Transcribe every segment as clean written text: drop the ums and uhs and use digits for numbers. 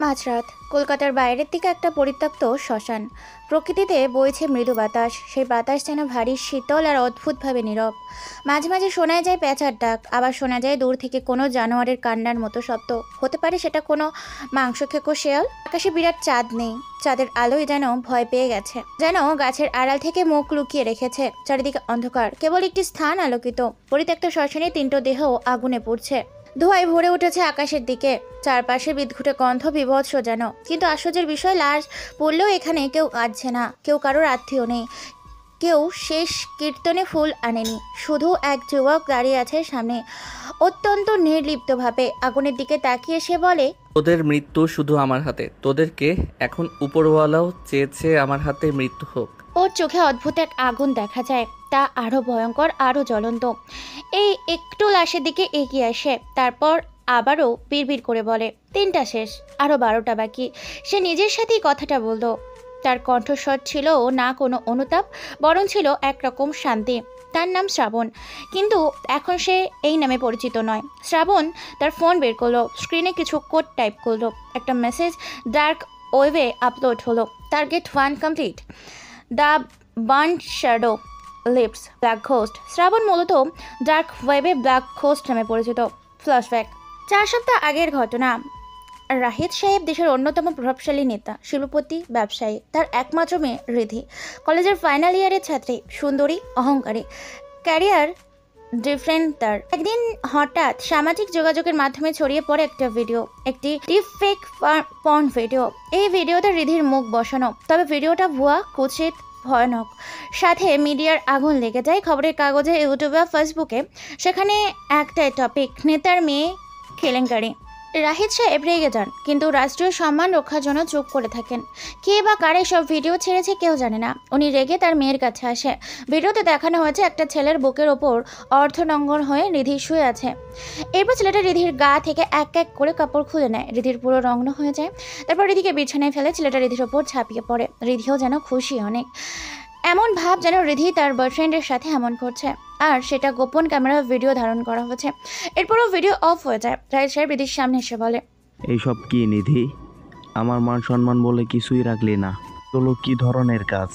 মাঝরাত কলকাতার বাইরের দিকে একটা পরিত্যক্ত শ্মশান। প্রকৃতিতে বইছে মৃদু বাতাস, সেই বাতাস যেন ভারী শীতল আর অদ্ভুতভাবে নীরব। মাঝে মাঝে শোনা যায় পেঁচার ডাক, আবার শোনা যায় দূর থেকে কোনো জানোয়ারের কান্নার মতো শব্দ। হতে পারে সেটা কোনো মাংসখেকো শেয়াল। আকাশে বিরাট চাঁদ নেই, চাঁদের আলোয় যেন ভয় পেয়ে গেছে, যেন গাছের আড়াল থেকে মুখ লুকিয়ে রেখেছে। চারিদিকে অন্ধকার, কেবল একটি স্থান আলোকিত। পরিত্যক্ত শ্মশানে 3টো দেহ আগুনে পুড়ছে, ধোঁয়ায় ভরে উঠেছে আকাশের দিকে। চারপাশে বিদঘুটে গন্ধ বিভৎস যেন। কিন্তু আশ্চর্যের বিষয়, লাশ পড়লেও এখানে কেউ কাঁদছে না, কেউ কারোর আত্মীয় নেই, কেউ শেষ কীর্তনে ফুল আনেনি। শুধু এক যুবক দাঁড়িয়ে আছে সামনে, অত্যন্ত নির্লিপ্তভাবে আগুনের দিকে তাকিয়ে সে বলে, তোদের মৃত্যু শুধু আমার হাতে, তোদেরকে এখন উপরওয়ালাও চেয়েছে আমার হাতে মৃত্যু হোক। ওর চোখে অদ্ভুত এক আগুন দেখা যায়, তা আরো ভয়ঙ্কর, আরো জ্বলন্ত। এই একটু লাশের দিকে এগিয়ে আসে, তারপর আবারও বিড়বিড় করে বলে, 3টা শেষ, আরো 12টা বাকি। সে নিজের সাথেই কথাটা বলতো। তার কণ্ঠস্বর ছিল না কোনো অনুতাপ, বরং ছিল একরকম শান্তি। তার নাম শ্রাবণ, কিন্তু এখন সে এই নামে পরিচিত নয়। শ্রাবণ তার ফোন বের করলো, স্ক্রিনে কিছু কোড টাইপ করলো। একটা মেসেজ ডার্ক ওয়েবে আপলোড হলো। Target 1 complete, the burned shadow lips black ghost. Srabon মূলত ডার্ক ওয়েবে ব্ল্যাক ঘোস্ট নামে পরিচিত। ফ্ল্যাশব্যাক 4 সপ্তাহ আগের ঘটনা। রাহিদ সাহেব দেশের অন্যতম প্রভাবশালী নেতা, শিল্পপতি, ব্যবসায়ী। তার একমাত্র মেয়ে রিধি, কলেজের ফাইনাল ইয়ারের ছাত্রী, সুন্দরী, অহংকারী, ক্যারিয়ার ডিফারেন্ট। তার একদিন হঠাৎ সামাজিক যোগাযোগের মাধ্যমে ছড়িয়ে পড়ে একটা ভিডিও, একটি ডিপ ফেক পর্ন ভিডিও। এই ভিডিওতে রিধির মুখ বসানো, তবে ভিডিওটা ভুয়া, কুৎসিত, ভয়ানক। সাথে মিডিয়ার আগুন লেগে যায়, খবরের কাগজে, ইউটিউবে, ফেসবুকে। সেখানে একটাই টপিক, নেতার মেয়ে কেলেঙ্কারি। রাহিদ সাহেব রেগে যান, কিন্তু রাষ্ট্রীয় সম্মান রক্ষার জন্য চুপ করে থাকেন। কে বা কারে সব ভিডিও ছেড়েছে কেউ জানে না। উনি রেগে তার মেয়ের কাছে আসে। ভিডিওতে দেখানো হয়েছে একটা ছেলের বুকের ওপর অর্ধনঙ্গন হয়ে রিধি শুয়ে আছে। এরপর ছেলেটা রিধির গা থেকে এক এক করে কাপড় খুলে নেয়, রিধির পুরো রংন হয়ে যায়। তারপর রিধিকে বিছানায় ফেলে, ছেলেটা রিধির ওপর ঝাঁপিয়ে পড়ে। রিধিও যেন খুশি অনেক, এমন ভাব যেন রিধি তার বয়ফ্রেন্ডের সাথে এমন করছে। আর সেটা গোপন ক্যামেরা ভিডিও ধারণ করা হয়েছে। এরপরও ভিডিও অফ হয়ে যায়। রাহিদ সাহেব রিধির সামনে এসে বলে, এইসব কি নিধি? আমার মান সম্মান বলে কিছুই রাখলি না। তোলো কি ধরনের কাজ?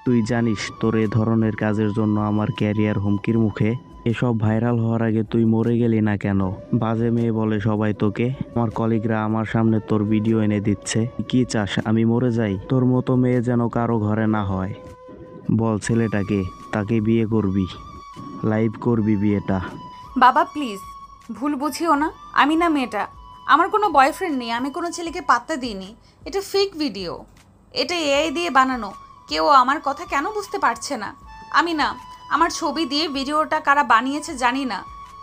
তুই জানিস তোর এ ধরনের কাজের জন্য আমার ক্যারিয়ার হুমকির মুখে। এসব ভাইরাল হওয়ার আগে তুই মরে গেলি না কেন? বাজে মেয়ে বলে সবাই তোকে। আমার কলিগরা আমার সামনে তোর ভিডিও এনে দিচ্ছে। কি চাস আমি মরে যাই? তোর মতো মেয়ে যেন কারো ঘরে না হয়। বল ছেলেটাকে, তাকে বিয়ে করবি, লাইভ করবি বিয়েটা। বাবা প্লিজ, ভুল বুঝিও না। আমি না মেয়েটা, আমার কোনো বয়ফ্রেন্ড নেই, আমি কোনো ছেলেকে পাত্তা দিইনি। এটা ফেক ভিডিও, এটা এআই দিয়ে বানানো। কেউ আমার কথা কেন বুঝতে পারছে না? আমি না, আমার ছবি দিয়ে ভিডিওটা কারা বানিয়েছে জানি না,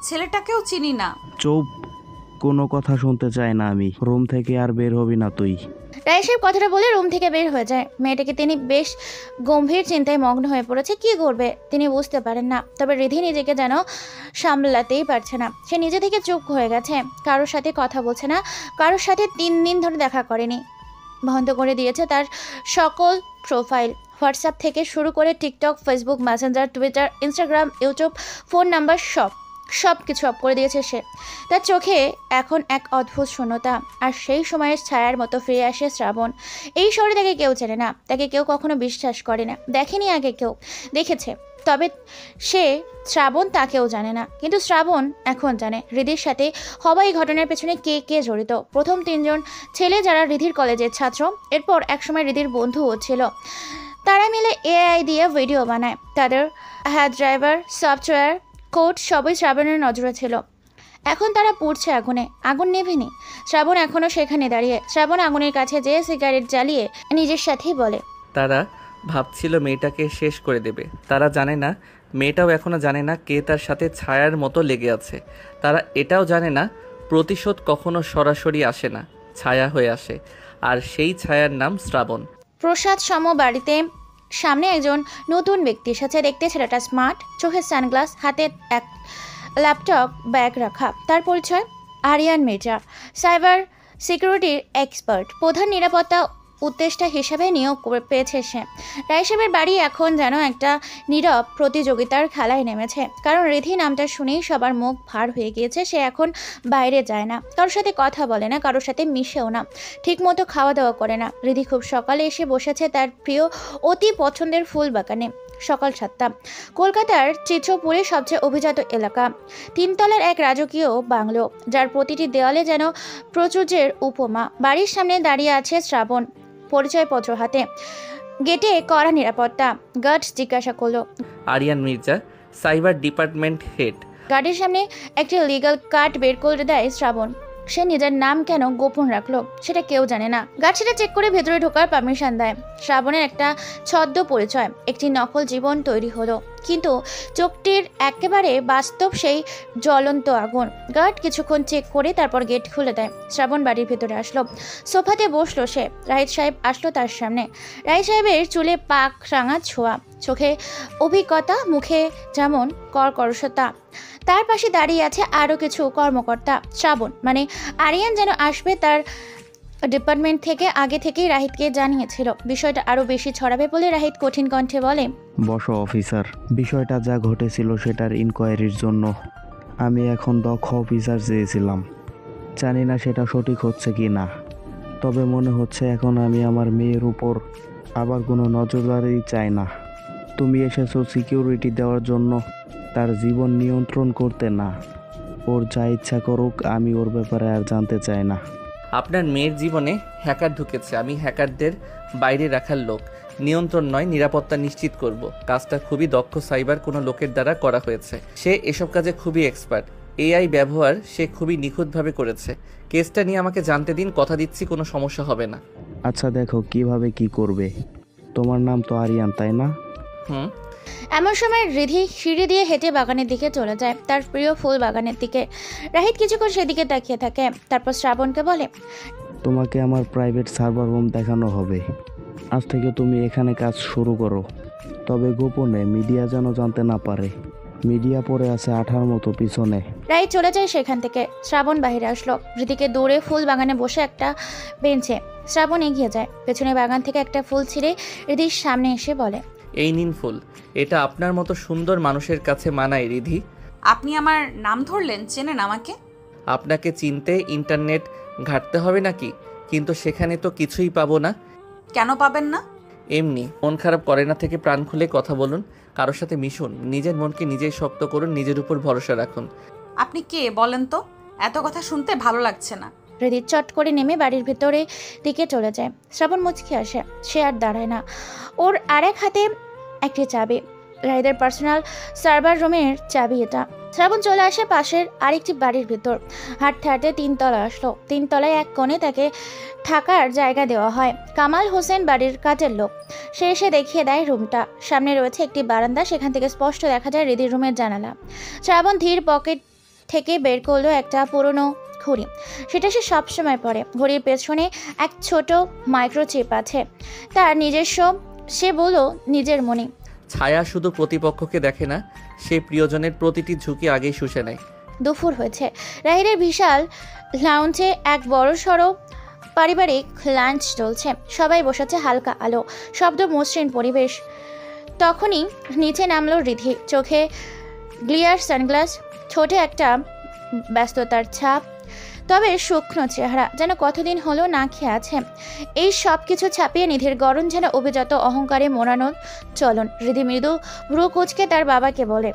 ছেলেটাকেও চিনি না। চুপ, কোনো কথা শুনতে চাই না আমি। রুম থেকে আর বের হবি না তুই। রাহিদ সাহেব কথাটা বলে রুম থেকে বের হয়ে যায়। মেয়েটাকে তিনি বেশ গম্ভীর চিন্তায় মগ্ন হয়ে পড়েছে। কি করবে তিনি বুঝতে পারেন না। তবে রিধি নিজেকে যেন সামলাতেই পারছে না। সে নিজে থেকে চুপ হয়ে গেছে, কারোর সাথে কথা বলছে না, কারোর সাথে 3 দিন ধরে দেখা করেনি। বন্ধ করে দিয়েছে তার সকল প্রোফাইল, হোয়াটসঅ্যাপ থেকে শুরু করে TikTok, Facebook, Messenger, Twitter, Instagram, YouTube, phone number, সব কিছু অফ করে দিয়েছে সে। তার চোখে এখন এক অদ্ভুত শূন্যতা। আর সেই সময়ের ছায়ার মতো ফিরে আসে শ্রাবণ। এই শহরে তাকে কেউ চেনে না, তাকে কেউ কখনো বিশ্বাস করে না, দেখেনি আগে কেউ, দেখেছে তবে সে শ্রাবণ তাকেও জানে না। কিন্তু শ্রাবণ এখন জানে রিধির সাথে হওয়া এই ঘটনার পেছনে কে কে জড়িত। প্রথম 3 জন ছেলে যারা রিধির কলেজের ছাত্র, এরপর একসময় রিধির বন্ধুও ছিল। তারা মিলে এআই দিয়ে ভিডিও বানায়। তাদের হেড ড্রাইভার, সফটওয়্যার, কোড সবই শ্রাবণের নজরে ছিল। এখন তারা পুড়ছে আগুনে, আগুন নেভেনি। শ্রাবণ এখনও সেখানে দাঁড়িয়ে। শ্রাবণ আগুনের কাছে যেয়ে সিগারেট জ্বালিয়ে নিজের সাথেই বলে, তারা ভাবছিল মেয়েটাকে শেষ করে দেবে। তারা জানে না, মেয়েটাও এখনও জানে না কে তার সাথে ছায়ার মতো লেগে আছে। তারা এটাও জানে না প্রতিশোধ কখনো সরাসরি আসে না, ছায়া হয়ে আসে। আর সেই ছায়ার নাম শ্রাবণ। প্রসাদ সম বাড়িতে সামনে একজন নতুন ব্যক্তি এসেছে। দেখতে ছেলেটা স্মার্ট, চোখের সানগ্লাস, হাতে এক ল্যাপটপ ব্যাগ রাখা। তার পরিচয় আরিয়ান মির্জা, সাইবার সিকিউরিটির এক্সপার্ট, প্রধান নিরাপত্তা উদ্দেষ্টা হিসাবে নিয়োগ পেয়েছে সে। রায় সাহেবের বাড়ি এখন যেন একটা নীরব প্রতিযোগিতার খেলায় নেমেছে, কারণ রিধি নামটা শুনেই সবার মুখ ভার হয়ে গিয়েছে। সে এখন বাইরে যায় না, কারোর সাথে কথা বলে না, কারোর সাথে মিশেও না, ঠিক মতো খাওয়া দাওয়া করে না। রিধি খুব সকালে এসে বসেছে তার প্রিয় অতি পছন্দের ফুল বাগানে। সকাল 7টা। কলকাতার চিত্রপুরে সবচেয়ে অভিজাত এলাকা, 3 তলার এক রাজকীয় বাংলো, যার প্রতিটি দেওয়ালে যেন প্রাচুর্যের উপমা। বাড়ির সামনে দাঁড়িয়ে আছে শ্রাবণ, পরিচয়পত্র হাতে। গেটে কড়া নিরাপত্তা। গার্ড জিজ্ঞাসা করলো, Aryan Mirza, cyber department head. গার্ডের সামনে একটি লিগ্যাল কার্ড বের করে দেয় শ্রাবণ। সে নিজের নাম কেন গোপন রাখলো সেটা কেউ জানে না। গার্ড সেটা চেক করে ভেতরে ঢোকার পারমিশন দেয়। শ্রাবণের একটা ছদ্ম পরিচয়, একটি নকল জীবন তৈরি হলো, কিন্তু চোখটির একেবারে বাস্তব সেই জ্বলন্ত আগুন। গার্ড কিছুক্ষণ চেক করে তারপর গেট খুলে দেয়। শ্রাবণ বাড়ির ভেতরে আসলো, সোফাতে বসলো সে। রাহিত সাহেব আসলো তার সামনে। রাহিত সাহেবের চুলে পাক রাঙা ছোঁয়া, চোখে অভিজ্ঞতা, মুখে যেমন কর্কশতা। তার পাশে দাঁড়িয়ে আছে আরও কিছু কর্মকর্তা। শ্রাবণ মানে আরিয়ান যেন আসবে তার ডিপার্টমেন্ট থেকে আগে থেকেই রাহিতকে জানিয়েছিল। বিষয়টা আরও বেশি ছড়াবে বলে রাহিত কঠিন কণ্ঠে বলে, বসো অফিসার। বিষয়টা যা ঘটেছিল সেটার ইনকোয়ারির জন্য আমি এখন দক্ষ অফিসার চেয়েছিলাম। জানি না সেটা সঠিক হচ্ছে কি না, তবে মনে হচ্ছে এখন আমি আমার মেয়ের উপর আবার কোনো নজরদারি চাই না। তুমি এসেছো সিকিউরিটি দেওয়ার জন্য, তার জীবন নিয়ন্ত্রণ করতে না। ওর যা ইচ্ছা করুক, আমি ওর ব্যাপারে আর জানতে চাই না। আপনার মেয়ের জীবনে হ্যাকার ঢুকেছে, আমি হ্যাকারদের বাইরে রাখার লোক, নিয়ন্ত্রণ নয় নিরাপত্তা নিশ্চিত করব। কাজটা খুবই দক্ষ সাইবার কোনো লোকের দ্বারা করা হয়েছে। সে এসব কাজে খুবই এক্সপার্ট। এআই ব্যবহার সে খুবই নিখুঁতভাবে করেছে। কেসটা নিয়ে আমাকে জানতে দিন, কথা দিচ্ছি কোনো সমস্যা হবে না। আচ্ছা দেখো কিভাবে কি করবে। তোমার নাম তো আরিয়ান, তাই না? হুম। এমন সময় রিধি সিঁড়ি দিয়ে হেঁটে বাগানের দিকে চলে যায়, তার প্রিয় ফুল বাগানের দিকে। রাহিত কিছুক্ষণ সেদিকে তাকিয়ে থাকে, তারপর শ্রাবণকে বলে, তোমাকে আমার প্রাইভেট সার্ভার রুম দেখানো হবে। আজ থেকে তুমি এখানে কাজ শুরু করো, তবে গোপনে, মিডিয়া যেন জানতে না পারে। মিডিয়া পড়ে আছে আঠার মতো পিছনে। রাহিত চলে যায় সেখান থেকে। শ্রাবণ বাইরে আসলো, রিধিকে দৌড়ে ফুল বাগানে বসে একটা বেঞ্চে। শ্রাবণ এগিয়ে যায়, পেছনে বাগান থেকে একটা ফুল ছিঁড়ে রিধির সামনে এসে বলে, এই নিন ফুল, এটা আপনার মতো সুন্দর মানুষের কাছে মানায় রিধি। আপনি আমার নাম ধরলেন, চেনেন আমাকে? আপনাকে চিনতে ইন্টারনেট ঘাঁটতে হবে নাকি? কিন্তু সেখানে তো কিছুই পাবো না। কেন পাবেন না? এমনি মন খারাপ করে না থেকে প্রাণ খুলে কথা বলুন, কারোর সাথে মিশুন, নিজের মনকে নিজেই শক্ত করুন, নিজের উপর ভরসা রাখুন। আপনি কে বলেন তো? এত কথা শুনতে ভালো লাগছে না। রিধি চট করে নেমে বাড়ির ভেতরে দিকে চলে যায়। শ্রাবণ মুচকি আসে, সে আর দাঁড়ায় না। ওর আরেক হাতে একটি চাবি, রাহিদের পার্সোনাল সার্ভার রুমের চাবি এটা। শ্রাবণ চলে আসে পাশের আরেকটি বাড়ির ভেতর। হাঁটতে হাঁটতে 3 তলা আসলো। 3 তলায় এক কোণে তাকে থাকার জায়গা দেওয়া হয়। কামাল হোসেন বাড়ির কাজের লোক। সে এসে দেখিয়ে দেয় রুমটা। সামনে রয়েছে একটি বারান্দা, সেখান থেকে স্পষ্ট দেখা যায় রিধির রুমের জানালা। শ্রাবণ ধীর পকেট থেকে বের করলো একটা পুরনো ঘড়ি, সেটা সে সবসময় পরে। ঘড়ির পেছনে এক ছোট মাইক্রোচিপ আছে, তার নিজস্ব। সে বলল নিজের মনে, ছায়া শুধু প্রতিপক্ষকে দেখে না, সে প্রিয়জনের প্রতিটি ঝুঁকি আগেই শুষে নেয়। দুপুর হয়েছে। রাহিরের বিশাল লাউঞ্জে এক বড় সড়ো পারিবারিক লাঞ্চ চলছে। সবাই বসেছে, হালকা আলো, শব্দ মসৃণ পরিবেশ। তখনই নিচে নামলো রিধি, চোখে গ্লিয়ার সানগ্লাস, ঠোঁটে একটা ব্যস্ততার ছাপ, তবে শুকনো চেহারা, যেন কতদিন হলো না খেয়ে আছে। এই সব কিছু ছাপিয়ে নিধির গরম যেন অভিজাত অহংকারে মোড়ানো চলন। রিধি মৃদু ভ্রু কুঁচকে তার বাবাকে বলে,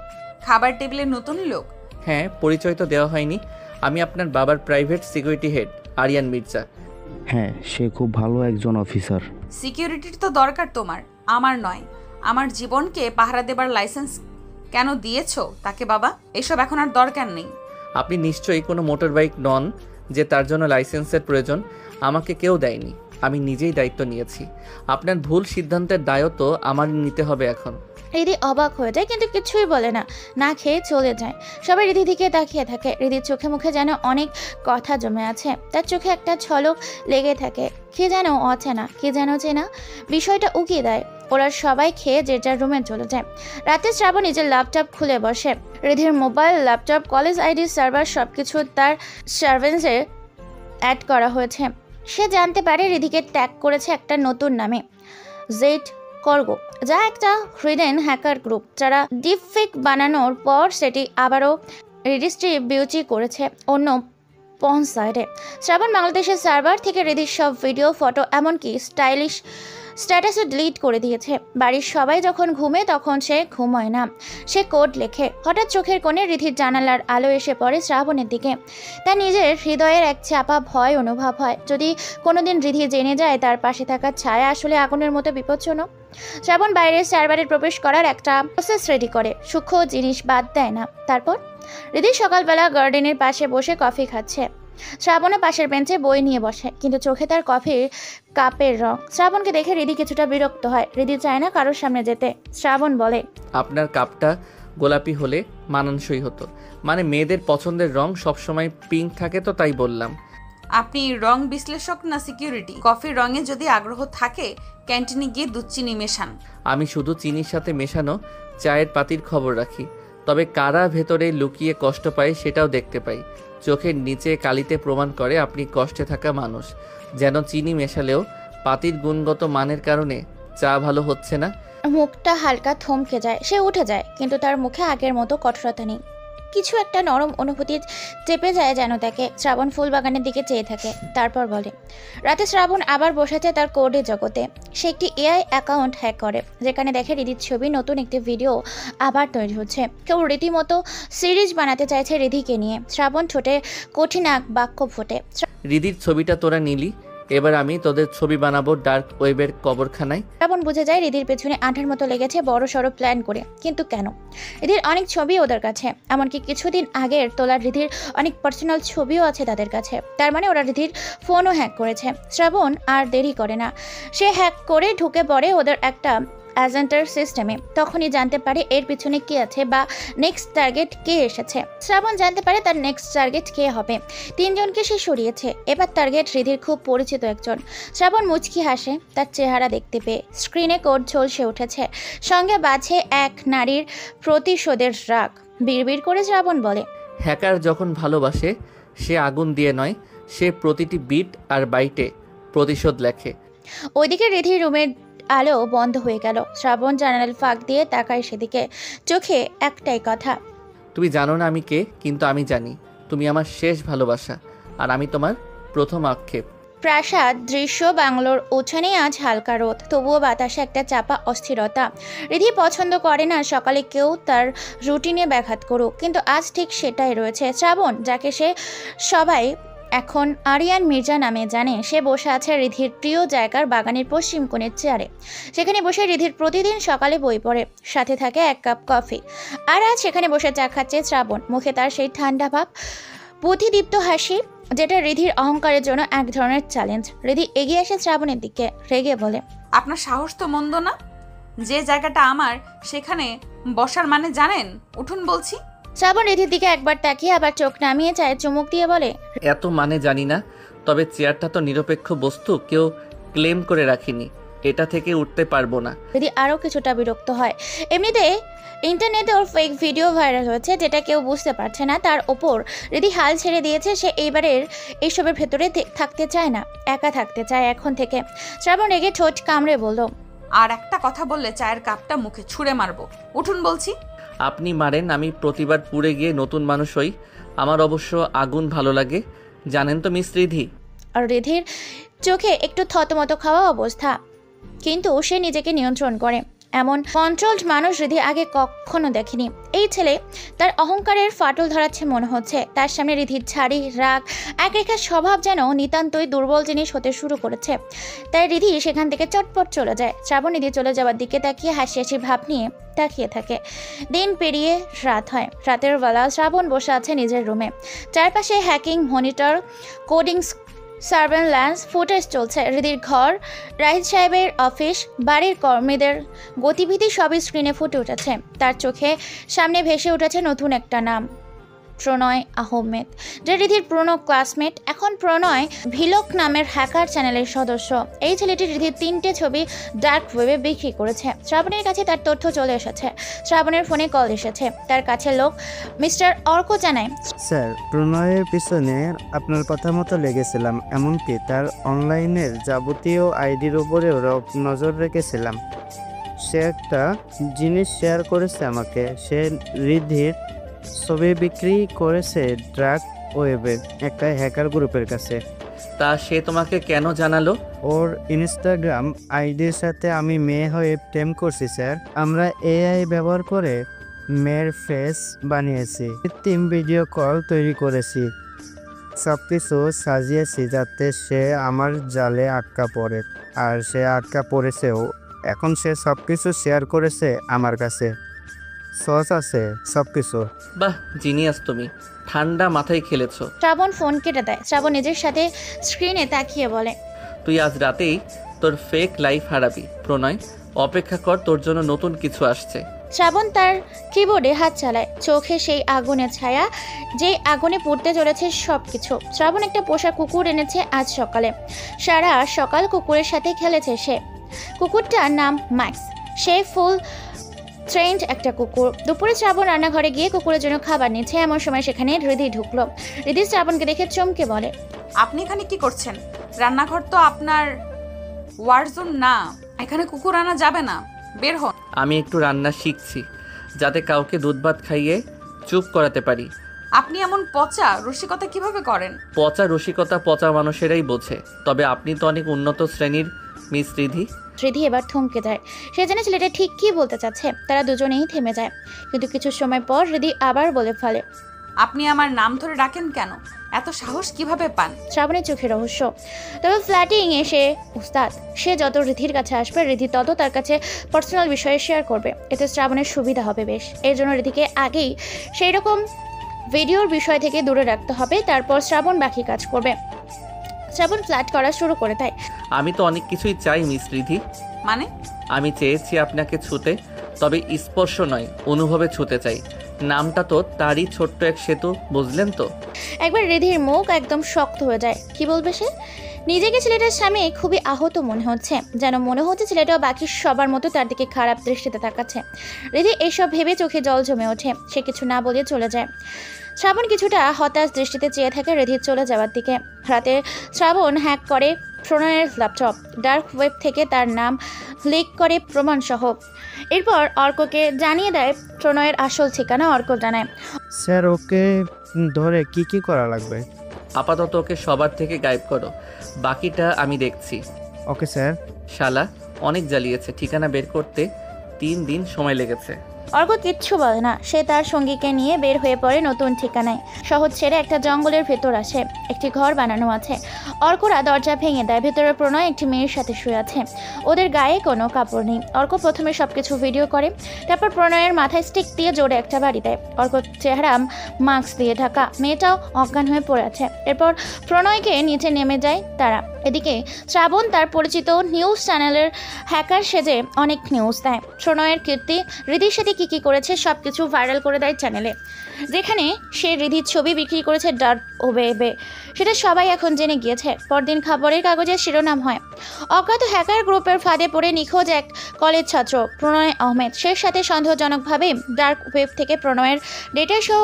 খাবার টেবিলে নতুন লোক? হ্যাঁ, পরিচয় তো দেওয়া হয়নি। আমি আপনার বাবার private security head, Aryan Mirza. হ্যাঁ, সে খুব ভালো একজন অফিসার। সিকিউরিটির তো দরকার তোমার, আমার নয়। আমার জীবনকে পাহারা দেবার লাইসেন্স কেন দিয়েছো তাকে বাবা? এসব এখন আর দরকার নেই। আপনি নিশ্চয়ই কোনো মোটর বাইক নন যে তার জন্য লাইসেন্সের প্রয়োজন। আমাকে কেউ দেয়নি, আমি নিজেই দায়িত্ব নিয়েছি। আপনার ভুল সিদ্ধান্তের দায়ও তো আমার নিতে হবে এখন। রিধি অবাক হয়ে যায়, কিন্তু কিছুই বলে না, না খেয়ে চলে যায়। সবাই রিধির দিকে তাকিয়ে থাকে। রিধির চোখে মুখে যেন অনেক কথা জমে আছে, তার চোখে একটা ঝলক লেগে থাকে। কে যেন অচেনা, কে যেন চেনা। বিষয়টা উকিয়ে দেয়। ওরা সবাই খেয়ে যে যার রুমে চলে যায়। রাতে শ্রাবণ নিজের ল্যাপটপ খুলে বসে। রিধির mobile, laptop, college ID, server সবকিছু তার সার্ভেন্সে অ্যাড করা হয়েছে। সে জানতে পারে রিধিকে ট্যাগ করেছে একটা নতুন নামে, জেড কর্গো, যা একটা হিডেন হ্যাকার গ্রুপ যারা ডিপফেক বানানোর পর সেটি আবারও রিডিস্ট্রিবিউট করেছে অন্য পর্ন সাইটে। শ্রাবণ বাংলাদেশের সার্ভার থেকে রিধির সব ভিডিও, ফটো, এমনকি স্টাইলিশ স্ট্যাটাসও ডিলিট করে দিয়েছে। বাড়ির সবাই যখন ঘুমে তখন সে ঘুমোয় না, সে কোড লেখে। হঠাৎ চোখের কোণে রিধির জানালার আলো এসে পড়ে শ্রাবণের দিকে। তার নিজের হৃদয়ের এক চাপা ভয় অনুভব হয়, যদি কোনোদিন রিধি জেনে যায় তার পাশে থাকা ছায়া আসলে আগুনের মতো বিপজ্জনক। শ্রাবণ বাইরের সার্ভারে প্রবেশ করার একটা প্রসেস রেডি করে, সূক্ষ্ম জিনিস বাদ দেয় না। তারপর রিধি সকালবেলা গার্ডেনের পাশে বসে কফি খাচ্ছে। শ্রাবণও পাশের বেঞ্চে বই নিয়ে বসে, কিন্তু চোখে তার কফির কাপের রং। শ্রাবণকে দেখে রিধি কিছুটা বিরক্ত হয়। রিধি চায় না কারোর সামনে যেতে। শ্রাবণ বলে, আপনার কাপটা গোলাপি হলে মানানসই হতো। মানে মেয়েদের পছন্দের রং সবসময় পিঙ্ক থাকে, তো তাই বললাম। আপনি রং বিশ্লেষক না সিকিউরিটি? কফির রঙে যদি আগ্রহ থাকে ক্যান্টিনে গিয়ে দুধ চিনি মেশান। আমি শুধু চিনির সাথে মেশানো চায়ের পাতির খবর রাখি, তবে কারা ভেতরে লুকিয়ে কষ্ট পায় সেটাও দেখতে পাই। চোখের নিচে কালিতে প্রমাণ করে আপনি কষ্টে থাকা মানুষ। যেন চিনি মেশালেও পাতির গুণগত মানের কারণে চা ভালো হচ্ছে না। মুখটা হালকা থমকে যায়। সে উঠে যায়, কিন্তু তার মুখে আগের মতো কঠোরতা নেই। কিছু একটা নরম অনুভূতি চেপে যায় যেন তাকে। শ্রাবণ ফুল বাগানের দিকে চেয়ে থাকে, তারপর বলে, রাতে শ্রাবণ আবার বসেছে তার কোডের জগতে। সে একটি এআই অ্যাকাউন্ট হ্যাক করে, যেখানে দেখে রিধির ছবি, নতুন একটি ভিডিও আবার তৈরি হচ্ছে। কেউ রীতিমতো সিরিজ বানাতে চাইছে রিধিকে নিয়ে। শ্রাবণ ঠোঁটে কঠিন এক বাক্য ফোটে। রিদির ছবিটা তোরা নিলি, এবার আমি তোদের ছবি বানাবো ডার্ক ওয়েবের কবরখানায়। শ্রাবণ বুঝে যায় রিধির পেছনে আঠার মতো লেগেছে, বড় সড়ো প্ল্যান করে। কিন্তু কেন? রিধির অনেক ছবি ওদের কাছে, এমনকি কিছুদিন আগের তোলার রিধির অনেক পার্সোনাল ছবিও আছে তাদের কাছে। তার মানে ওরা রিধির ফোনও হ্যাক করেছে। শ্রাবণ আর দেরি করে না, সে হ্যাক করে ঢুকে পড়ে ওদের একটা এজেন্টার সিস্টেমে। তখনই জানতে পারে এর পিছনে কে আছে বা নেক্সট টার্গেট কে এসেছে। শ্রাবণ জানতে পারে তার নেক্সট টার্গেট কে হবে। 3 জনকে সে সরিয়েছে, এবার টার্গেট রিধির খুব পরিচিত একজন। শ্রাবণ মুচকি হাসে তার চেহারা দেখতে পেয়ে। স্ক্রিনে কোড ঝলসে উঠেছে, সঙ্গে বাজে এক নারীর প্রতিশোধের রাগ। বিড়বিড় করে শ্রাবণ বলে, হ্যাকার যখন ভালোবাসে সে আগুন দিয়ে নয়, সে প্রতিটি বিট আর বাইটে প্রতিশোধ লেখে। ওইদিকে রিধির রুমের আলো বন্ধ হয়ে গেল। শ্রাবণ জানালার ফাঁক দিয়ে তাকায় সেদিকে, চোখে একটাই কথা, তুমি জানো না আমি কে, কিন্তু আমি জানি তুমি আমার শেষ ভালোবাসা, আর আমি তোমার প্রথম আক্ষেপ। প্রাসাদ দৃশ্য, বাংলোর উঠানে আজ হালকা রোদ, তবুও বাতাসে একটা চাপা অস্থিরতা। রিধি পছন্দ করে না সকালে কেউ তার রুটিনে ব্যাঘাত করুক, কিন্তু আজ ঠিক সেটাই রয়েছে। শ্রাবণ, যাকে সে সবাই এখন আরিয়ান মির্জা নামে জানে, সে বসে আছে রিধির প্রিয় জায়গার বাগানের পশ্চিম কোণের চেয়ারে। সেখানে বসে রিধির প্রতিদিন সকালে বই পড়ে, সাথে থাকে 1 কাপ কফি। আর আজ সেখানে বসে চা খাচ্ছে শ্রাবণ। মুখে তার সেই ঠান্ডা ভাব, বুদ্ধিদীপ্ত হাসি, যেটা রিধির অহংকারের জন্য এক ধরনের চ্যালেঞ্জ। রিধি এগিয়ে আসে শ্রাবণের দিকে, রেগে বলে, আপনার সাহস তো মন্দ না। যে জায়গাটা আমার সেখানে বসার মানে জানেন? উঠুন বলছি। শ্রাবণ রিধির দিকে একবার তাকিয়ে আবার চোখ নামিয়ে চায় চুমুক দিয়ে বলে, এত মানে জানি না, তবে চেয়ারটা তো নিরপেক্ষ বস্তু, কেউ ক্লেম করে রাখিনি, এটা থেকে উঠতে পারবো না। রিধি আরও কিছুটা বিরক্ত হয়। এমনিতে ইন্টারনেটে ওর ফেক ভিডিও ভাইরাল হয়েছে, যেটা কেউ বুঝতে পারছে না। তার ওপর রিধি হাল ছেড়ে দিয়েছে, সে এইবারের এইসবের ভেতরে থাকতে চায় না, একা থাকতে চায় এখন থেকে। শ্রাবণ রেগে ঠোঁট কামড়ে বলল, আর একটা কথা বললে চায়ের কাপটা মুখে ছুঁড়ে মারবো। উঠুন বলছি। আপনি মারেন, আমি প্রতিবার পুড়ে গিয়ে নতুন মানুষ হই। আমার অবশ্য আগুন ভালো লাগে, জানেন তো মিস রিধি। আর রিধির চোখে একটু থতমত খাওয়া অবস্থা, কিন্তু সে নিজেকে নিয়ন্ত্রণ করে। এমন কন্ট্রোলড মানুষ রিধি আগে কখনো দেখেনি। এই ছেলে তার অহংকারের ফাটল ধরাচ্ছে মনে হচ্ছে। তার সামনে রিধির ছাড়ি, রাগ, এক রেখা স্বভাব যেন নিতান্তই দুর্বল জিনিস হতে শুরু করেছে। তাই রিধি সেখান থেকে চটপট চলে যায়। শ্রাবণ রিধি চলে যাওয়ার দিকে তাকিয়ে হাসি হাসি ভাব নিয়ে তাকিয়ে থাকে। দিন পেরিয়ে রাত হয়। রাতের বেলা শ্রাবণ বসে আছে নিজের রুমে। চারপাশে hacking monitor, coding, surveillance footage চলছে। রিধির ঘর, রাহিদ সাহেবের অফিস, বাড়ির কর্মীদের গতিবিধি সবই স্ক্রিনে ফুটে উঠেছে। তার চোখে সামনে ভেসে উঠেছে নতুন একটা নাম, প্রণয় আহমেদ, যে রিধির পুরনো ক্লাসমেট। এখন প্রণয় ভিলক নামের হ্যাকার চ্যানেলের সদস্য। এই ছেলেটি রিধির 3টে ছবি ডার্ক ওয়েবে বিক্রি করেছে। শ্রাবণের কাছে তার তথ্য চলে এসেছে। শ্রাবণের ফোনে কল এসেছে। তার কাছে লোক মিস্টার অর্ক জানায়, স্যার, প্রণয়ের পিছনে আপনার কথা মতো লেগেছিলাম, এমনকি তার অনলাইনের যাবতীয় আইডির উপরেও নজর রেখেছিলাম। সে একটা জিনিস শেয়ার করেছে আমাকে। সে রিধির ছবি বিক্রি করেছে ডার্ক ওয়েবে একটা হ্যাকার গ্রুপের কাছে। তা সে তোমাকে কেন জানালো? ওর ইনস্টাগ্রাম আইডির সাথে আমি মেয়ে হয়ে প্রেম করছি স্যার। আমরা এআই ব্যবহার করে মেয়ের ফেস বানিয়েছি, কৃত্রিম ভিডিও কল তৈরি করেছি, সব কিছু সাজিয়েছি যাতে সে আমার জালে আটকা পড়ে। আর সে আটকা পড়েছেও। এখন সে সব কিছু শেয়ার করেছে আমার কাছে, সস আছে সব কিছু। বাহ, জিনিয়াস তুমি, ঠান্ডা মাথায় খেলেছো। শ্রাবণ ফোন কেটে দেয়। শ্রাবণ নিজের সাথে স্ক্রিনে তাকিয়ে বলে, তুই আজ রাতেই তোর ফেক লাইফ হারাবি। প্রণয়, অপেক্ষা কর, তোর জন্য নতুন কিছু আসছে। শ্রাবণ তার কিবোর্ডে হাত চালায়। চোখে সেই আগুনের ছায়া, যে আগুনে পুড়তে চলেছে সবকিছু। শ্রাবণ একটা পোষা কুকুর এনেছে আজ সকালে। সারা সকাল কুকুরের সাথে খেলেছে সে। কুকুরটার নাম ম্যাক্স। সে ফুল ট্রেন্ড একটা কুকুর। দুপুরে শ্রাবণ রান্নাঘরে গিয়ে কুকুরের জন্য খাবার নিচ্ছে। এমন সময় সেখানে রিধি ঢুকলো। রিধি শ্রাবণকে দেখে চমকে বলে, আপনি এখানে কি করছেন? রান্নাঘর তো আপনার ওয়ার জোন না, এখানে কুকুর আনা যাবে না, বের হন। আমি একটু রান্না শিখছি, যাতে কাউকে দুধ ভাত খাইয়ে চুপ করাতে পারি। আপনি এমন পচা রসিকতা কিভাবে করেন? পচা রসিকতা পচা মানুষেরাই বোঝে। তবে আপনি তো অনেক উন্নত শ্রেণীর মিস রিধি। রিধি এবার থমকে যায়। সে জানে ছেলেটা ঠিক কী বলতে চাচ্ছে। তারা দুজনেই থেমে যায়। কিন্তু কিছু সময় পর রিধি আবার বলে ফেলে, আপনি আমার নাম ধরে ডাকেন কেন? এত সাহস কিভাবে পান? শ্রাবণের চোখে রহস্য। তবে ফ্ল্যাটিং এসে উস্তাদ। সে যত রিধির কাছে আসবে, রিধি তত তার কাছে পার্সোনাল বিষয়ে শেয়ার করবে। এতে শ্রাবণের সুবিধা হবে বেশ। এর জন্য রিধিকে আগেই সেই রকম ভিডিওর বিষয় থেকে দূরে রাখতে হবে। তারপর শ্রাবণ বাকি কাজ করবে। শ্রাবণ ফ্ল্যাট করা শুরু করে দেয়। আমি তো অনেক কিছুই চাই মিস রিধি। মানে? আমি চেয়েছি আপনাকে ছুতে, তবে স্পর্শ নয়, অনুভবে ছুতে চাই। নামটা তো তারই ছোট্ট এক সেতু, বুঝলেন তো? একবার রিধির মুখ একদম শক্ত হয়ে যায়। কি বলবে সে? নিজেকে ছেলেটার সামনে খুবই আহত মনে হচ্ছে। যেন মনে হচ্ছে ছেলেটাও বাকি সবার মতো তার দিকে খারাপ দৃষ্টিতে তাকাচ্ছে। রিধি এইসব ভেবে চোখে জল জমে ওঠে। সে কিছু না বলে চলে যায়। শ্রাবণ কিছুটা হতাশ দৃষ্টিতে চেয়ে থাকে রিধির চলে যাওয়ার দিকে। রাতে শ্রাবণ হ্যাক করে প্রণয়ের ল্যাপটপ। ডার্ক ওয়েব থেকে তার নাম লিক করে প্রমাণসহ। এরপর অর্ককে জানিয়ে দেয় প্রণয়ের আসল ঠিকানা। অর্ক জানায়, স্যার, ওকে ধরে কি কি করা লাগবে? আপাতত ওকে সবার থেকে গায়েব করো, বাকিটা আমি দেখছি। Okay sir. শালা অনেক জ্বালিয়েছে, ঠিকানা বের করতে 3 দিন সময় লেগেছে। অর্ক কিচ্ছু বলে না। সে তার সঙ্গীকে নিয়ে বের হয়ে পড়ে নতুন ঠিকানায়। শহর ছেড়ে একটা জঙ্গলের ভেতর আসে। একটি ঘর বানানো আছে। অর্করা দরজা ভেঙে দেয়। ভেতরে প্রণয় একটি মেয়ের সাথে শুয়ে আছে। ওদের গায়ে কোনো কাপড় নেই। অর্ক প্রথমে সবকিছু ভিডিও করে। তারপর প্রণয়ের মাথায় স্টিক দিয়ে জোরে একটা বাড়ি দেয়। অর্কর চেহারা মাস্ক দিয়ে ঢাকা। মেয়েটাও অজ্ঞান হয়ে পড়ে আছে। এরপর প্রণয়কে নিচে নেমে যায় তারা। এদিকে শ্রাবণ তার পরিচিত নিউজ চ্যানেলের হ্যাকার সেজে অনেক নিউজ দেয়। প্রণয়ের কীর্তি, রিধির সাথে কী কী করেছে সব কিছু ভাইরাল করে দেয় চ্যানেলে। যেখানে সে রিধির ছবি বিক্রি করেছে ডার্ক ওয়েবে, সেটা সবাই এখন জেনে গিয়েছে। পরদিন খবরের কাগজের শিরোনাম হয়, অজ্ঞাত হ্যাকার গ্রুপের ফাঁদে পড়ে নিখোঁজ এক কলেজ ছাত্র প্রণয় আহমেদ। সে সাথে সন্দেহজনকভাবে ডার্ক ওয়েব থেকে প্রণয়ের ডেটা সহ